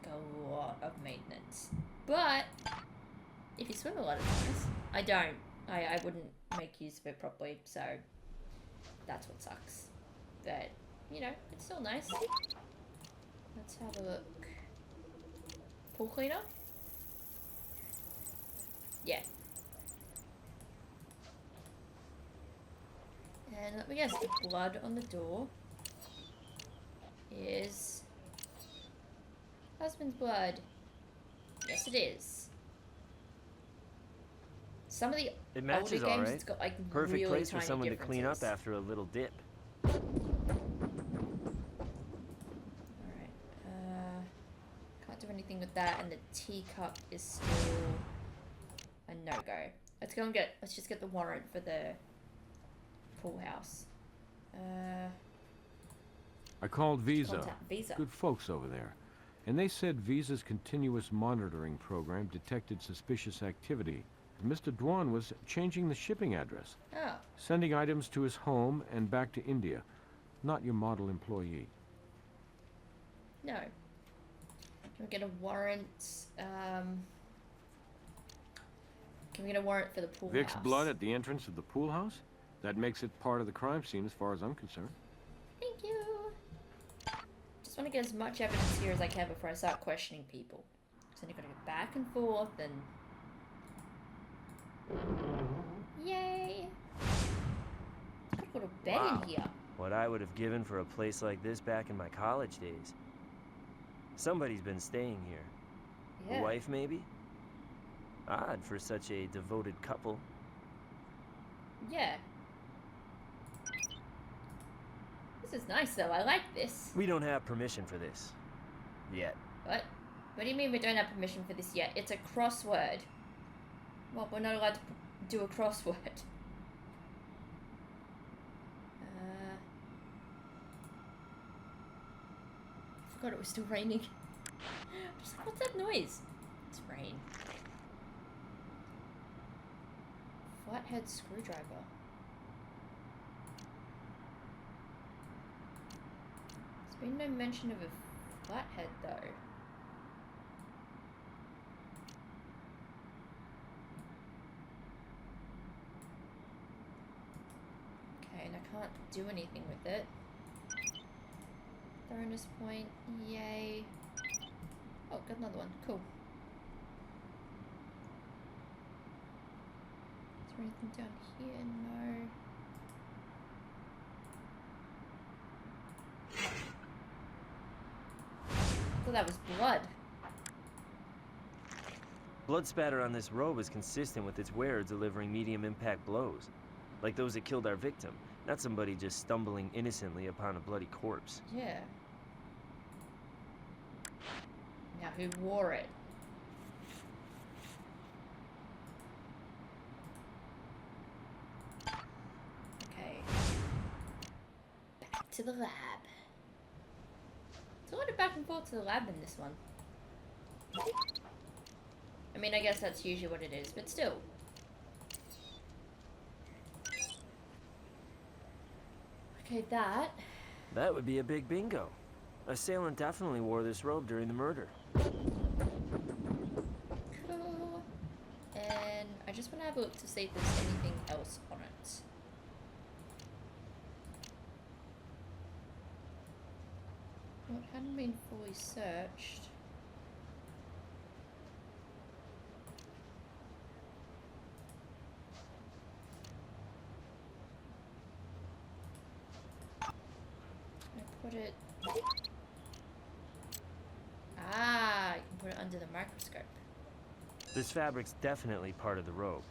Like, a lot of maintenance. But, if you swim a lot of times, I don't. I wouldn't make use of it properly, so that's what sucks. But, you know, it's still nice. Let's have a look. Pool cleaner? Yeah. And let me guess, the blood on the door is husband's blood. Yes, it is. Some of the It matches older all games, right. it's got like Perfect really place for tiny someone to clean up differences. after a little dip. Alright, can't do anything with that, and the teacup is still a no-go. Let's just get the warrant for the pool house. I called Visa. Contact Visa. Good folks over there. And they said Visa's continuous monitoring program detected suspicious activity. And Mr. Dwan was changing the shipping address, Oh, sending items to his home and back to India. Not your model employee. no. Can we get a warrant? Can we get a warrant for the pool Vic's house? blood at the entrance of the pool house? That makes it part of the crime scene as far as I'm concerned. Thank you. Just want to get as much evidence here as I can before I start questioning people. So then you've got to go back and forth and... Yay! Got a little bed Wow. in here. What I would have given for a place like this back in my college days. Somebody's been staying here. Yeah. A wife, maybe? Odd for such a devoted couple. Yeah. This is nice though, I like this. We don't have permission for this. Yet. What? What do you mean we don't have permission for this yet? It's a crossword. Well, we're not allowed to do a crossword. I forgot it was still raining. I'm just like, what's that noise? It's rain. Flathead screwdriver. There's been no mention of a Flathead, though. Okay, and I can't do anything with it. Bonus point, yay. Oh, got another one, cool. Is there anything down here? No. Oh, that was blood. Blood spatter on this robe is consistent with its wearer delivering medium impact blows. Like those that killed our victim, not somebody just stumbling innocently upon a bloody corpse. Yeah. Now, who wore it? Okay. Back to the lab. It's a lot of back and forth to the lab in this one. I mean, I guess that's usually what it is, but still. Okay, that. That would be a big bingo. Assailant definitely wore this robe during the murder. Cool. And I just want to have a look to see if there's anything else on it. Well, it hadn't been fully searched. I put it... Ah, you can put it under the microscope. This fabric's definitely part of the robe.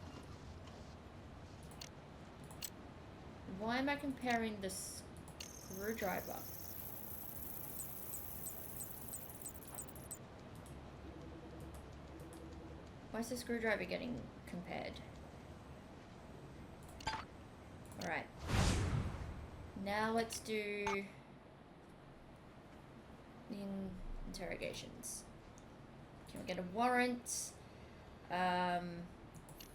Why am I comparing the screwdriver? Why is the screwdriver getting compared? Alright. Now let's do the interrogations. Can we get a warrant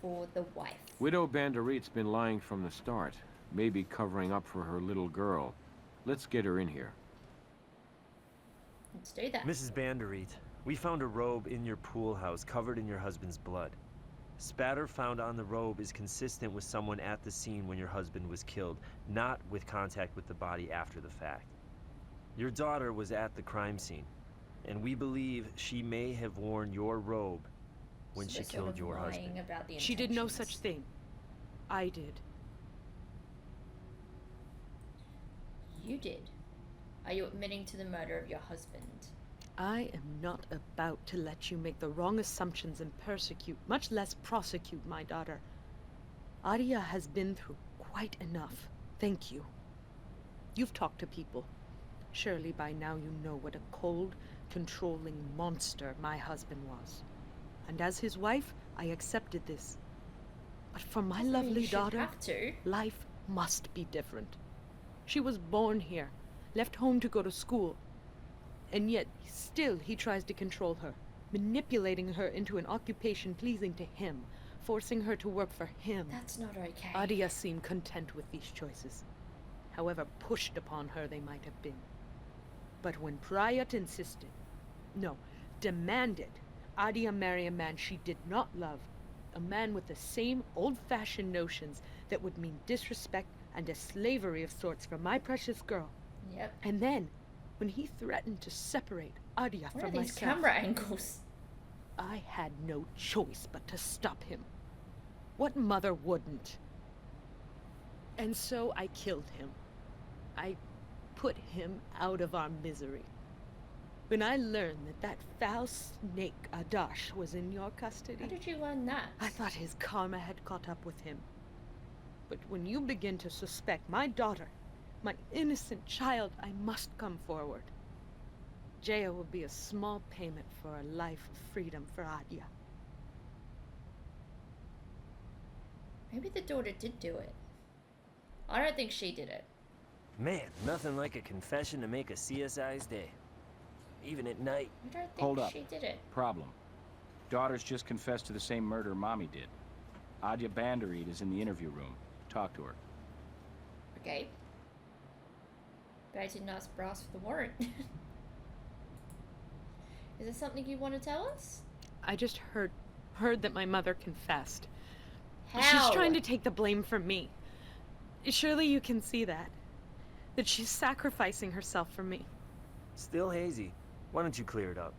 for the wife? Widow Banderit's been lying from the start, maybe covering up for her little girl. Let's get her in here. Let's do that. Mrs. Banderit, we found a robe in your pool house covered in your husband's blood. Spatter found on the robe is consistent with someone at the scene when your husband was killed, not with contact with the body after the fact. Your daughter was at the crime scene, and we believe she may have worn your robe when So she they're sort killed of your lying husband. about the She did no intentions. such thing. I did. You did. Are you admitting to the murder of your husband? I am not about to let you make the wrong assumptions and persecute, much less prosecute, my daughter. Arya has been through quite enough. Thank you. You've talked to people. Surely by now you know what a cold, controlling monster my husband was. And as his wife, I accepted this. But for my Doesn't mean lovely you should daughter, have to. life must be different. She was born here, left home to go to school. And yet, still he tries to control her, manipulating her into an occupation pleasing to him, forcing her to work for him. That's not okay. Adia seemed content with these choices, however pushed upon her they might have been. But when Prayat insisted, no, demanded, Adia marry a man she did not love, a man with the same old-fashioned notions that would mean disrespect and a slavery of sorts for my precious girl. Yep. And then, when he threatened to separate Adia What are from these myself, camera angles? I had no choice but to stop him. What mother wouldn't? And so I killed him. I put him out of our misery. When I learned that that foul snake Adash was in your custody, How did you learn that? I thought his karma had caught up with him. But when you begin to suspect my daughter, my innocent child, I must come forward. Jaya will be a small payment for a life of freedom for Adia. Maybe the daughter did do it. I don't think she did it. Man, nothing like a confession to make a CSI's day. Even at night. I don't think Hold up. she did it. Problem. Daughter's just confessed to the same murder Mommy did. Adia Banderit is in the interview room. Talk to her. Okay. But I didn't ask Brass for the warrant. Is there something you want to tell us? I just heard that my mother confessed. How? She's trying to take the blame from me. Surely you can see that. That she's sacrificing herself for me. Still hazy. Why don't you clear it up?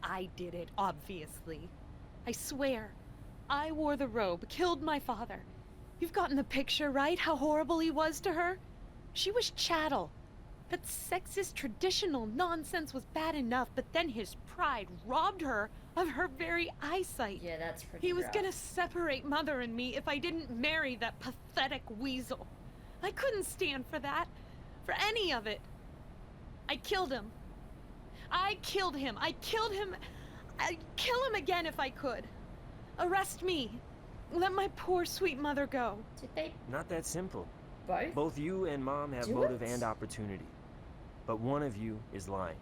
I did it, obviously. I swear. I wore the robe, killed my father. You've gotten the picture, right? How horrible he was to her? She was chattel. That sexist traditional nonsense was bad enough, but then his pride robbed her of her very eyesight. Yeah, that's pretty He was rough. gonna separate Mother and me if I didn't marry that pathetic weasel. I couldn't stand for that. For any of it. I killed him. I killed him. I'd kill him again if I could. Arrest me. Let my poor sweet mother go. Did they Not that simple. both? Both you and Mom have Do motive it? and opportunity. But one of you is lying.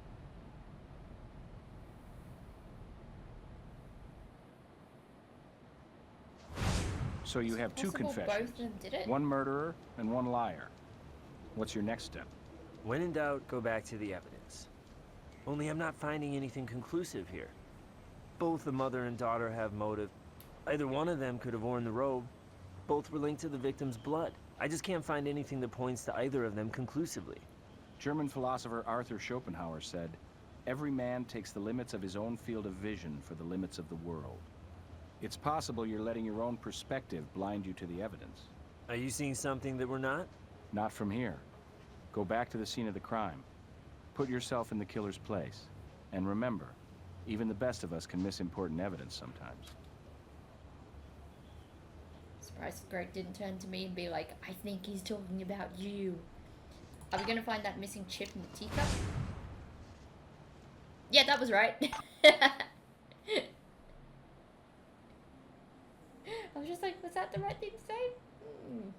So you have two Possible confessions. both of them did it? One murderer and one liar. What's your next step? When in doubt, go back to the evidence. Only I'm not finding anything conclusive here. Both the mother and daughter have motive. Either one of them could have worn the robe. Both were linked to the victim's blood. I just can't find anything that points to either of them conclusively. German philosopher Arthur Schopenhauer said, "Every man takes the limits of his own field of vision for the limits of the world." It's possible you're letting your own perspective blind you to the evidence. Are you seeing something that we're not? Not from here. Go back to the scene of the crime. Put yourself in the killer's place. And remember, even the best of us can miss important evidence sometimes. Surprised Greg didn't turn to me and be like, I think he's talking about you. Are we gonna find that missing chip in the teacup? Yeah, that was right. I was just like, was that the right thing to say? Hmm.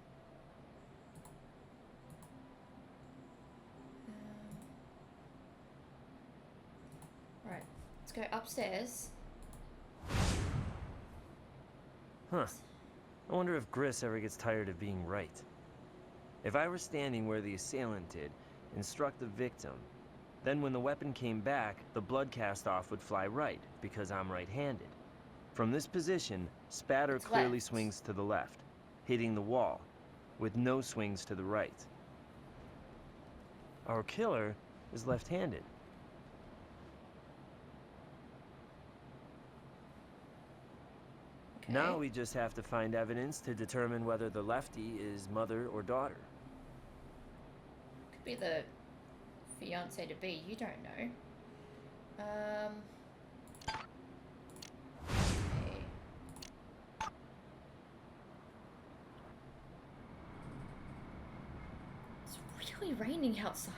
Right, let's go upstairs. Huh. I wonder if Gris ever gets tired of being right. If I were standing where the assailant did and struck the victim, then when the weapon came back, the blood cast off would fly right, because I'm right-handed. From this position, Spatter It's clearly left. swings to the left, hitting the wall, with no swings to the right. Our killer is left-handed. Okay. Now we just have to find evidence to determine whether the lefty is mother or daughter. Could be the fiance to be, you don't know. Okay. It's really raining outside.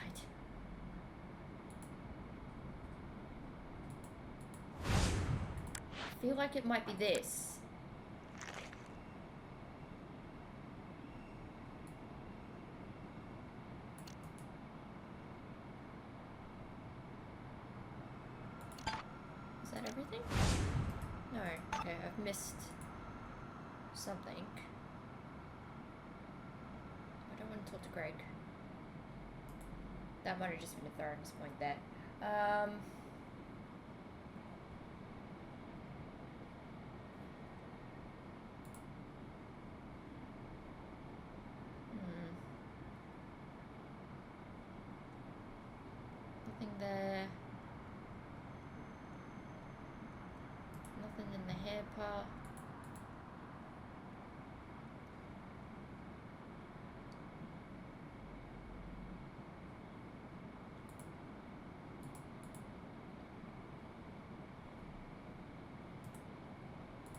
I feel like it might be this. Is that everything? No. Okay, I've missed something. I don't want to talk to Greg. That might have just been a Theron's point there. Nothing there. Nothing in the hair part.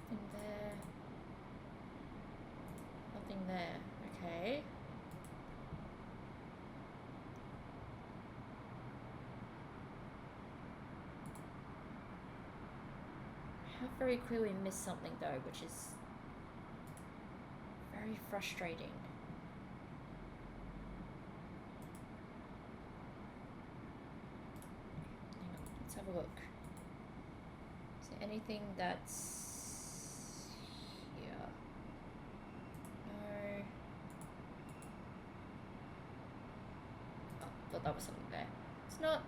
Nothing there. Nothing there. Okay. I have very clearly missed something though, which is very frustrating. Hang on, let's have a look. Is there anything that's here? No. Oh, thought that was something there. It's not.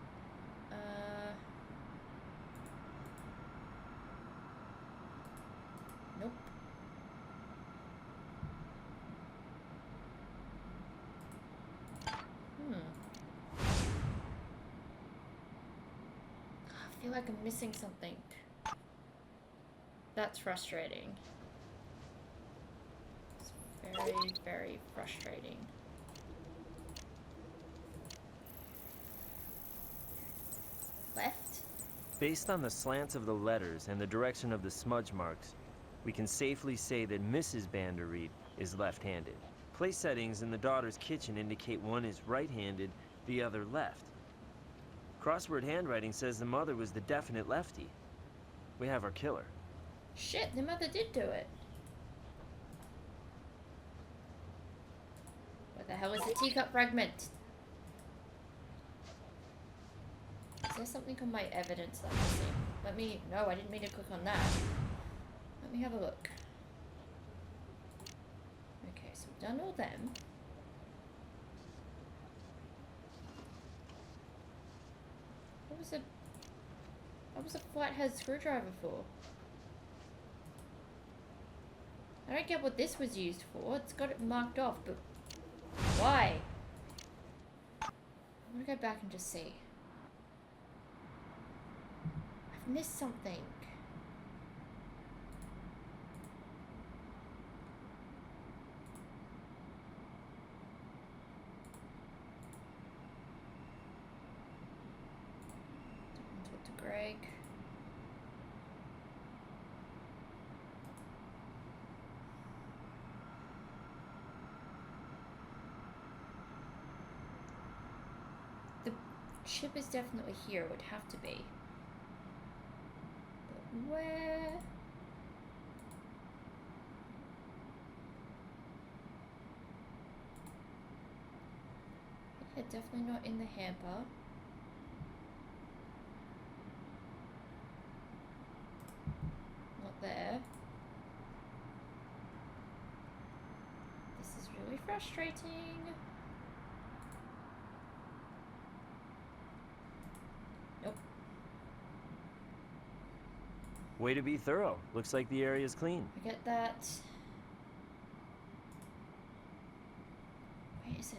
feel like I'm missing something. That's frustrating. It's very, very frustrating. Left? Based on the slants of the letters and the direction of the smudge marks, we can safely say that Mrs. Vanderreed is left-handed. Place settings in the daughter's kitchen indicate one is right-handed, the other left. Crossword handwriting says the mother was the definite lefty. We have our killer. Shit, the mother did do it. What the hell is the teacup fragment? Is there something on my evidence that I'm missing? Let me... No, I didn't mean to click on that. Let me have a look. Okay, so we've done all them. What was a flathead screwdriver for? I don't get what this was used for. It's got it marked off, but why? I'm gonna go back and just see. I've missed something. Talk to Greg. The chip is definitely here. It would have to be. But where? Yeah, definitely not in the hamper. Not there. This is really frustrating. Nope. Way to be thorough. Looks like the area's clean. I get that. Where is it?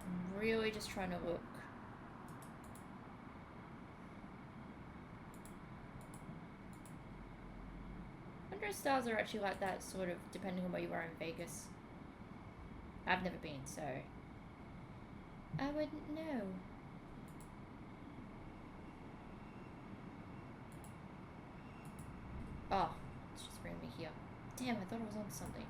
I'm really just trying to look. I wonder if stars are actually like that, sort of, depending on where you are in Vegas. I've never been, so I wouldn't know. Oh, it's just bringing me here. Damn, I thought I was on something.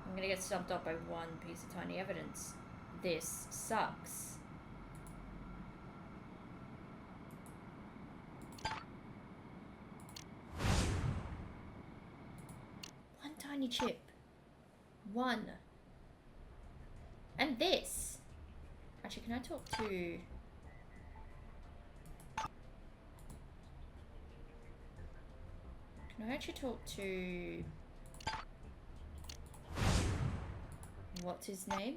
I'm gonna get stumped up by one piece of tiny evidence. This sucks. One tiny chip. One. And this. Actually, can I talk to... Can I actually talk to... What's his name?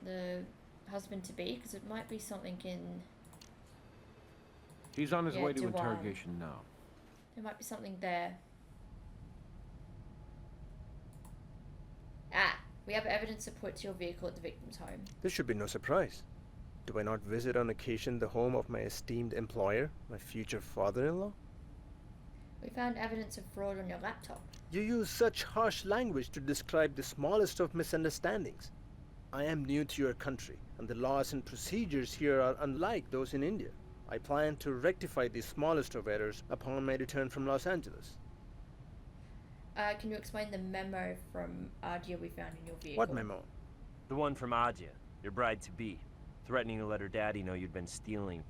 The husband-to-be? Because it might be something in... He's on his Yeah, way to Dewan. interrogation now. There might be something there. Ah! We have evidence to put to your vehicle at the victim's home. This should be no surprise. Do I not visit on occasion the home of my esteemed employer, my future father-in-law? We found evidence of fraud on your laptop. You use such harsh language to describe the smallest of misunderstandings. I am new to your country, and the laws and procedures here are unlike those in India. I plan to rectify the smallest of errors upon my return from Los Angeles. Can you explain the memo from Ardia we found in your vehicle? What memo? The one from Adya, your bride-to-be, threatening to let her daddy know you'd been stealing.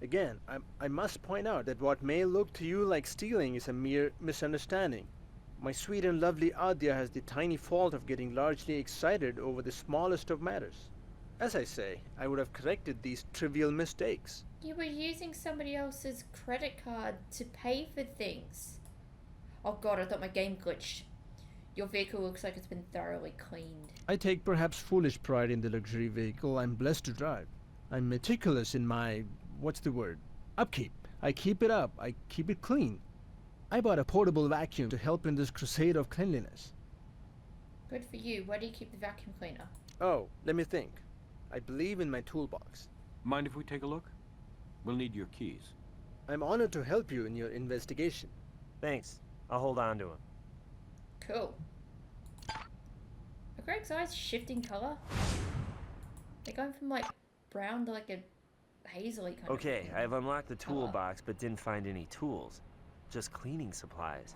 Again, I must point out that what may look to you like stealing is a mere misunderstanding. My sweet and lovely Adya has the tiny fault of getting largely excited over the smallest of matters. As I say, I would have corrected these trivial mistakes. You were using somebody else's credit card to pay for things. Oh god, I thought my game glitched. Your vehicle looks like it's been thoroughly cleaned. I take perhaps foolish pride in the luxury vehicle I'm blessed to drive. I'm meticulous in my, what's the word? Upkeep. I keep it up. I keep it clean. I bought a portable vacuum to help in this crusade of cleanliness. Good for you. Where do you keep the vacuum cleaner? Oh, let me think. I believe in my toolbox. Mind if we take a look? We'll need your keys. I'm honored to help you in your investigation. Thanks. I'll hold on to him. Cool. Are Greg's eyes shifting color? They're going from like brown to like a hazily kind of. Okay, I've unlocked the color. toolbox but didn't find any tools. Just cleaning supplies.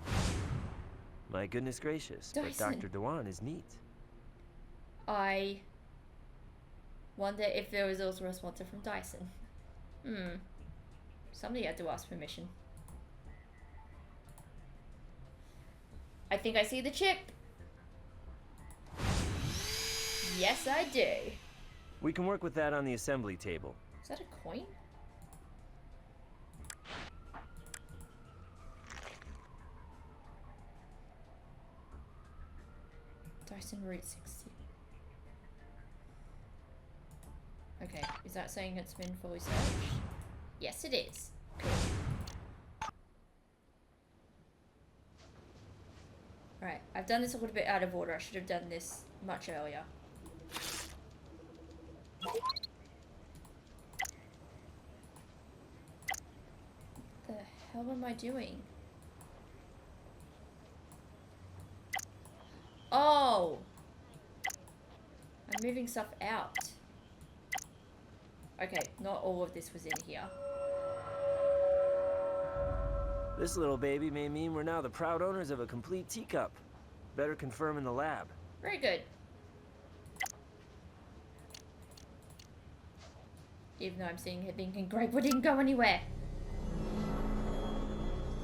My goodness gracious, but Dyson. Dr. Dewan is neat. I wonder if there was also a sponsor from Dyson. Somebody had to ask permission. I think I see the chip. Yes, I do. We can work with that on the assembly table. Is that a coin? Dyson Route 60. Okay, is that saying it's been fully searched? Yes, it is. Cool. Alright, I've done this a little bit out of order. I should have done this much earlier. What the hell am I doing? Oh! I'm moving stuff out. Okay, not all of this was in here. This little baby may mean we're now the proud owners of a complete teacup. Better confirm in the lab. Very good. Even though I'm sitting here thinking, Greg, we didn't go anywhere.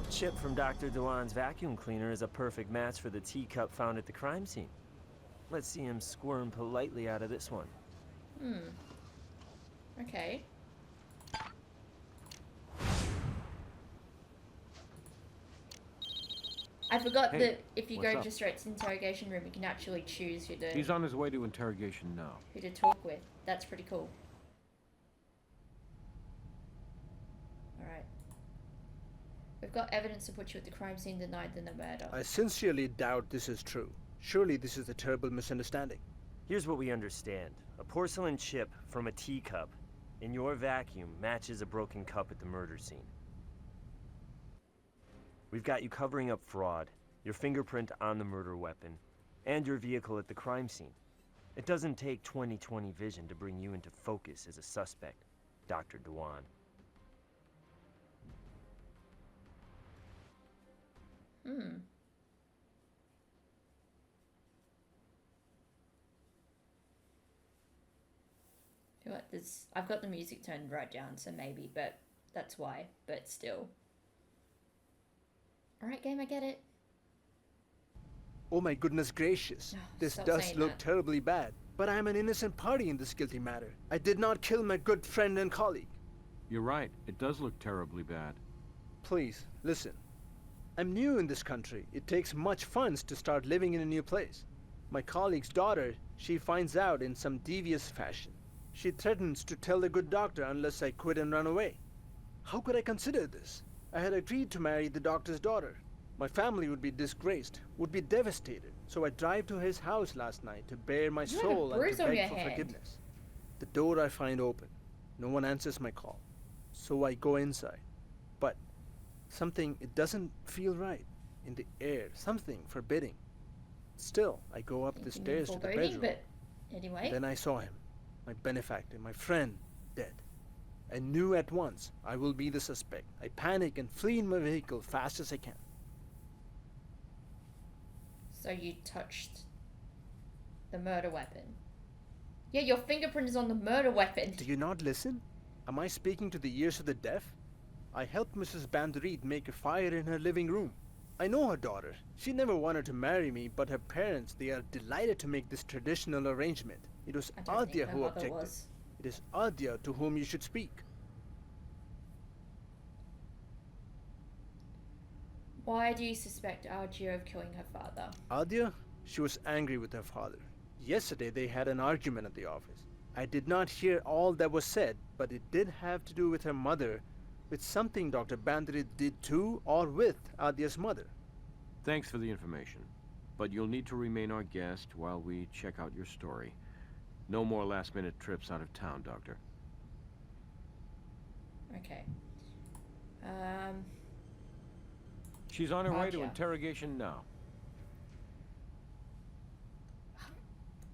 Chip from Dr. Dewan's vacuum cleaner is a perfect match for the teacup found at the crime scene. Let's see him squirm politely out of this one. Okay. I forgot Hey, that if you what's go up? just straight to the interrogation room, you can actually choose He's on his way to interrogation now. who to talk with. That's pretty cool. Alright. We've got evidence to put you at the crime scene denied the murder. I sincerely doubt this is true. Surely this is a terrible misunderstanding. Here's what we understand. A porcelain chip from a teacup in your vacuum matches a broken cup at the murder scene. We've got you covering up fraud, your fingerprint on the murder weapon, and your vehicle at the crime scene. It doesn't take 20/20 vision to bring you into focus as a suspect, Dr. Dewan. I feel like there's... I've got the music turned right down, so maybe, but that's why. But still. Alright, game, I get it. Oh my goodness gracious. No, This stop does saying look that. terribly bad. But I am an innocent party in this guilty matter. I did not kill my good friend and colleague. You're right. It does look terribly bad. Please, listen. I'm new in this country. It takes much funds to start living in a new place. My colleague's daughter, she finds out in some devious fashion. She threatens to tell the good doctor unless I quit and run away. How could I consider this? I had agreed to marry the doctor's daughter. My family would be disgraced, would be devastated. So I drive to his house last night to bare my You had a soul and bruise to on beg your for hand. forgiveness. The door I find open. No one answers my call. So I go inside. But something, it doesn't feel right. In the air, something forbidding. Still, I go up the Anything stairs to the foreboding, bedroom. but anyway. Then I saw him, my benefactor, my friend, dead. I knew at once I will be the suspect. I panic and flee in my vehicle fast as I can. So you touched the murder weapon. Yeah, your fingerprint is on the murder weapon. Do you not listen? Am I speaking to the ears of the deaf? I helped Mrs. Banderit make a fire in her living room. I know her daughter. She never wanted to marry me, but her parents, they are delighted to make this traditional arrangement. It was I don't think Adya her who mother objected. was. It is Adya to whom you should speak. Why do you suspect Argio of killing her father? Adya? She was angry with her father. Yesterday they had an argument at the office. I did not hear all that was said, but it did have to do with her mother, with something Dr. Bandery did to or with Adya's mother. Thanks for the information. But you'll need to remain our guest while we check out your story. No more last-minute trips out of town, Doctor. Okay. She's on her way to Adya. interrogation now.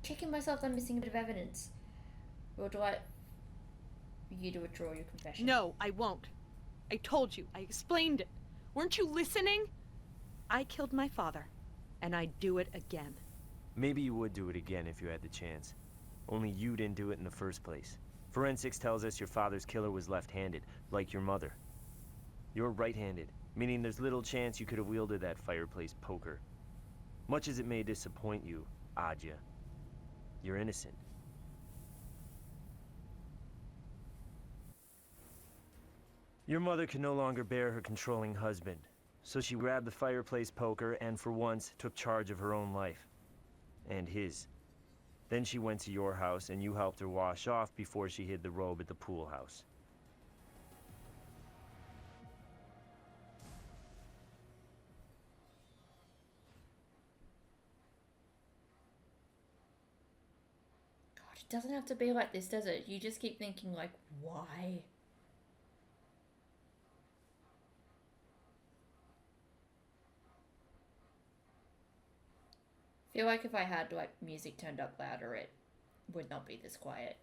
Kicking myself on missing a bit of evidence. Or do I... You to withdraw your confession? No, I won't. I told you. I explained it. Weren't you listening? I killed my father, and I'd do it again. Maybe you would do it again if you had the chance. Only you didn't do it in the first place. Forensics tells us your father's killer was left-handed, like your mother. You're right-handed, meaning there's little chance you could have wielded that fireplace poker. Much as it may disappoint you, Adya, you're innocent. Your mother could no longer bear her controlling husband, so she grabbed the fireplace poker and for once took charge of her own life. And his. Then she went to your house and you helped her wash off before she hid the robe at the pool house. God, it doesn't have to be like this, does it? You just keep thinking, like, why? Feel like if I had, like, music turned up louder, it would not be this quiet.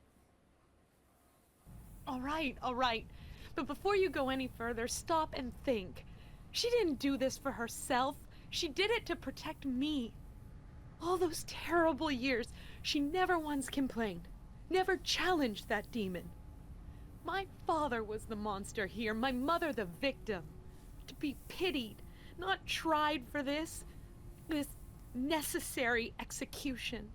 All right. But before you go any further, stop and think. She didn't do this for herself. She did it to protect me. All those terrible years, she never once complained, never challenged that demon. My father was the monster here, my mother the victim. To be pitied, not tried for this necessary execution.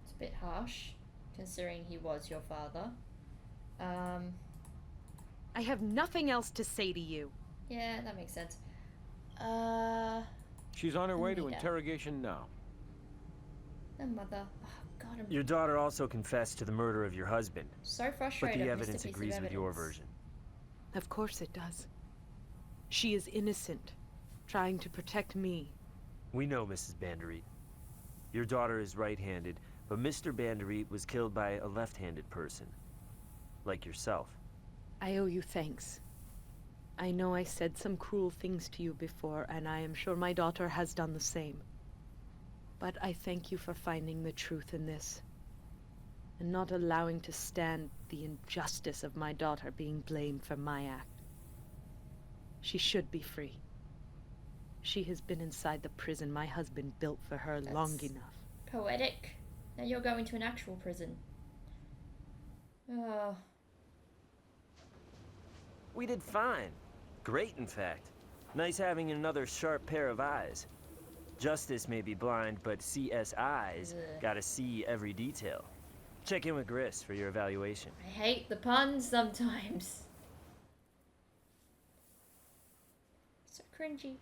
It's a bit harsh, considering he was your father. I have nothing else to say to you. Yeah, that makes sense. She's on her way to Anita. interrogation now. The mother. Oh, God, I'm Your daughter also confessed to the murder of your husband, so but frustrated. the I've missed a evidence piece of agrees with your evidence. version. Of course it does. She is innocent, trying to protect me. We know, Mrs. Banderit. Your daughter is right-handed, but Mr. Banderit was killed by a left-handed person. Like yourself. I owe you thanks. I know I said some cruel things to you before, and I am sure my daughter has done the same. But I thank you for finding the truth in this, and not allowing to stand the injustice of my daughter being blamed for my act. She should be free. She has been inside the prison my husband built for her long That's enough. Poetic. Now you're going to an actual prison. Oh. We did fine. Great, in fact. Nice having another sharp pair of eyes. Justice may be blind, but CSI's Ugh. gotta see every detail. Check in with Gris for your evaluation. I hate the puns sometimes. So cringy.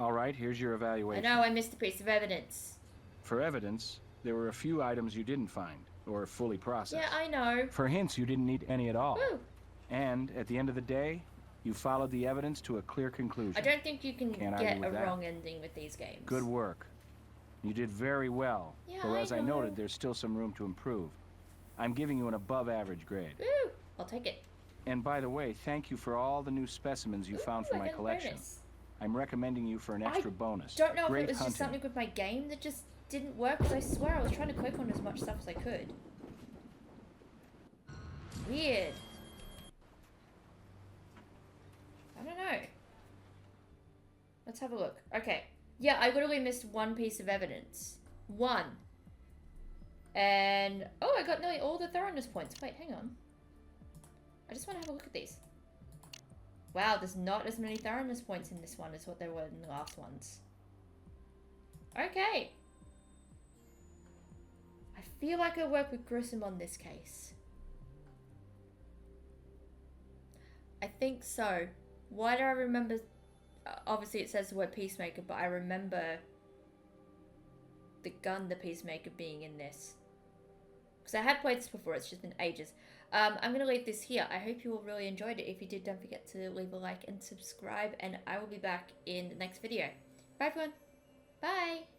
All right, here's your I evaluation. know I missed a piece of evidence. For evidence, there were a few items you didn't find, or fully processed. Yeah, I know. For hints, you didn't need any at all. Woo. And, at the end of the day, you followed the evidence to a clear conclusion. I don't think you can Can't argue get a with that. wrong ending with these games. Good work. You did very well. Yeah, Though, I as I know. noted, there's still some room to improve. I'm giving you an above-average grade. Woo! I'll take it. And by the way, thank you for all the new specimens you found Ooh, for I my get a collection. bonus. I'm recommending you for an extra bonus. Don't know Great if it was hunting. just something with my game that just didn't work, because I swear I was trying to click on as much stuff as I could. Weird. I don't know. Let's have a look. Okay. Yeah, I literally missed one piece of evidence. One. And... oh, I got nearly all the thoroughness points. Wait, hang on. I just want to have a look at these. Wow, there's not as many thoroughness points in this one as what there were in the last ones. Okay. I feel like I work with Grissom on this case. I think so. Why do I remember... obviously it says the word Peacemaker, but I remember the gun the Peacemaker being in this. Because I had played this before, it's just been ages. I'm going to leave this here. I hope you all really enjoyed it. If you did, don't forget to leave a like and subscribe, and I will be back in the next video. Bye everyone. Bye.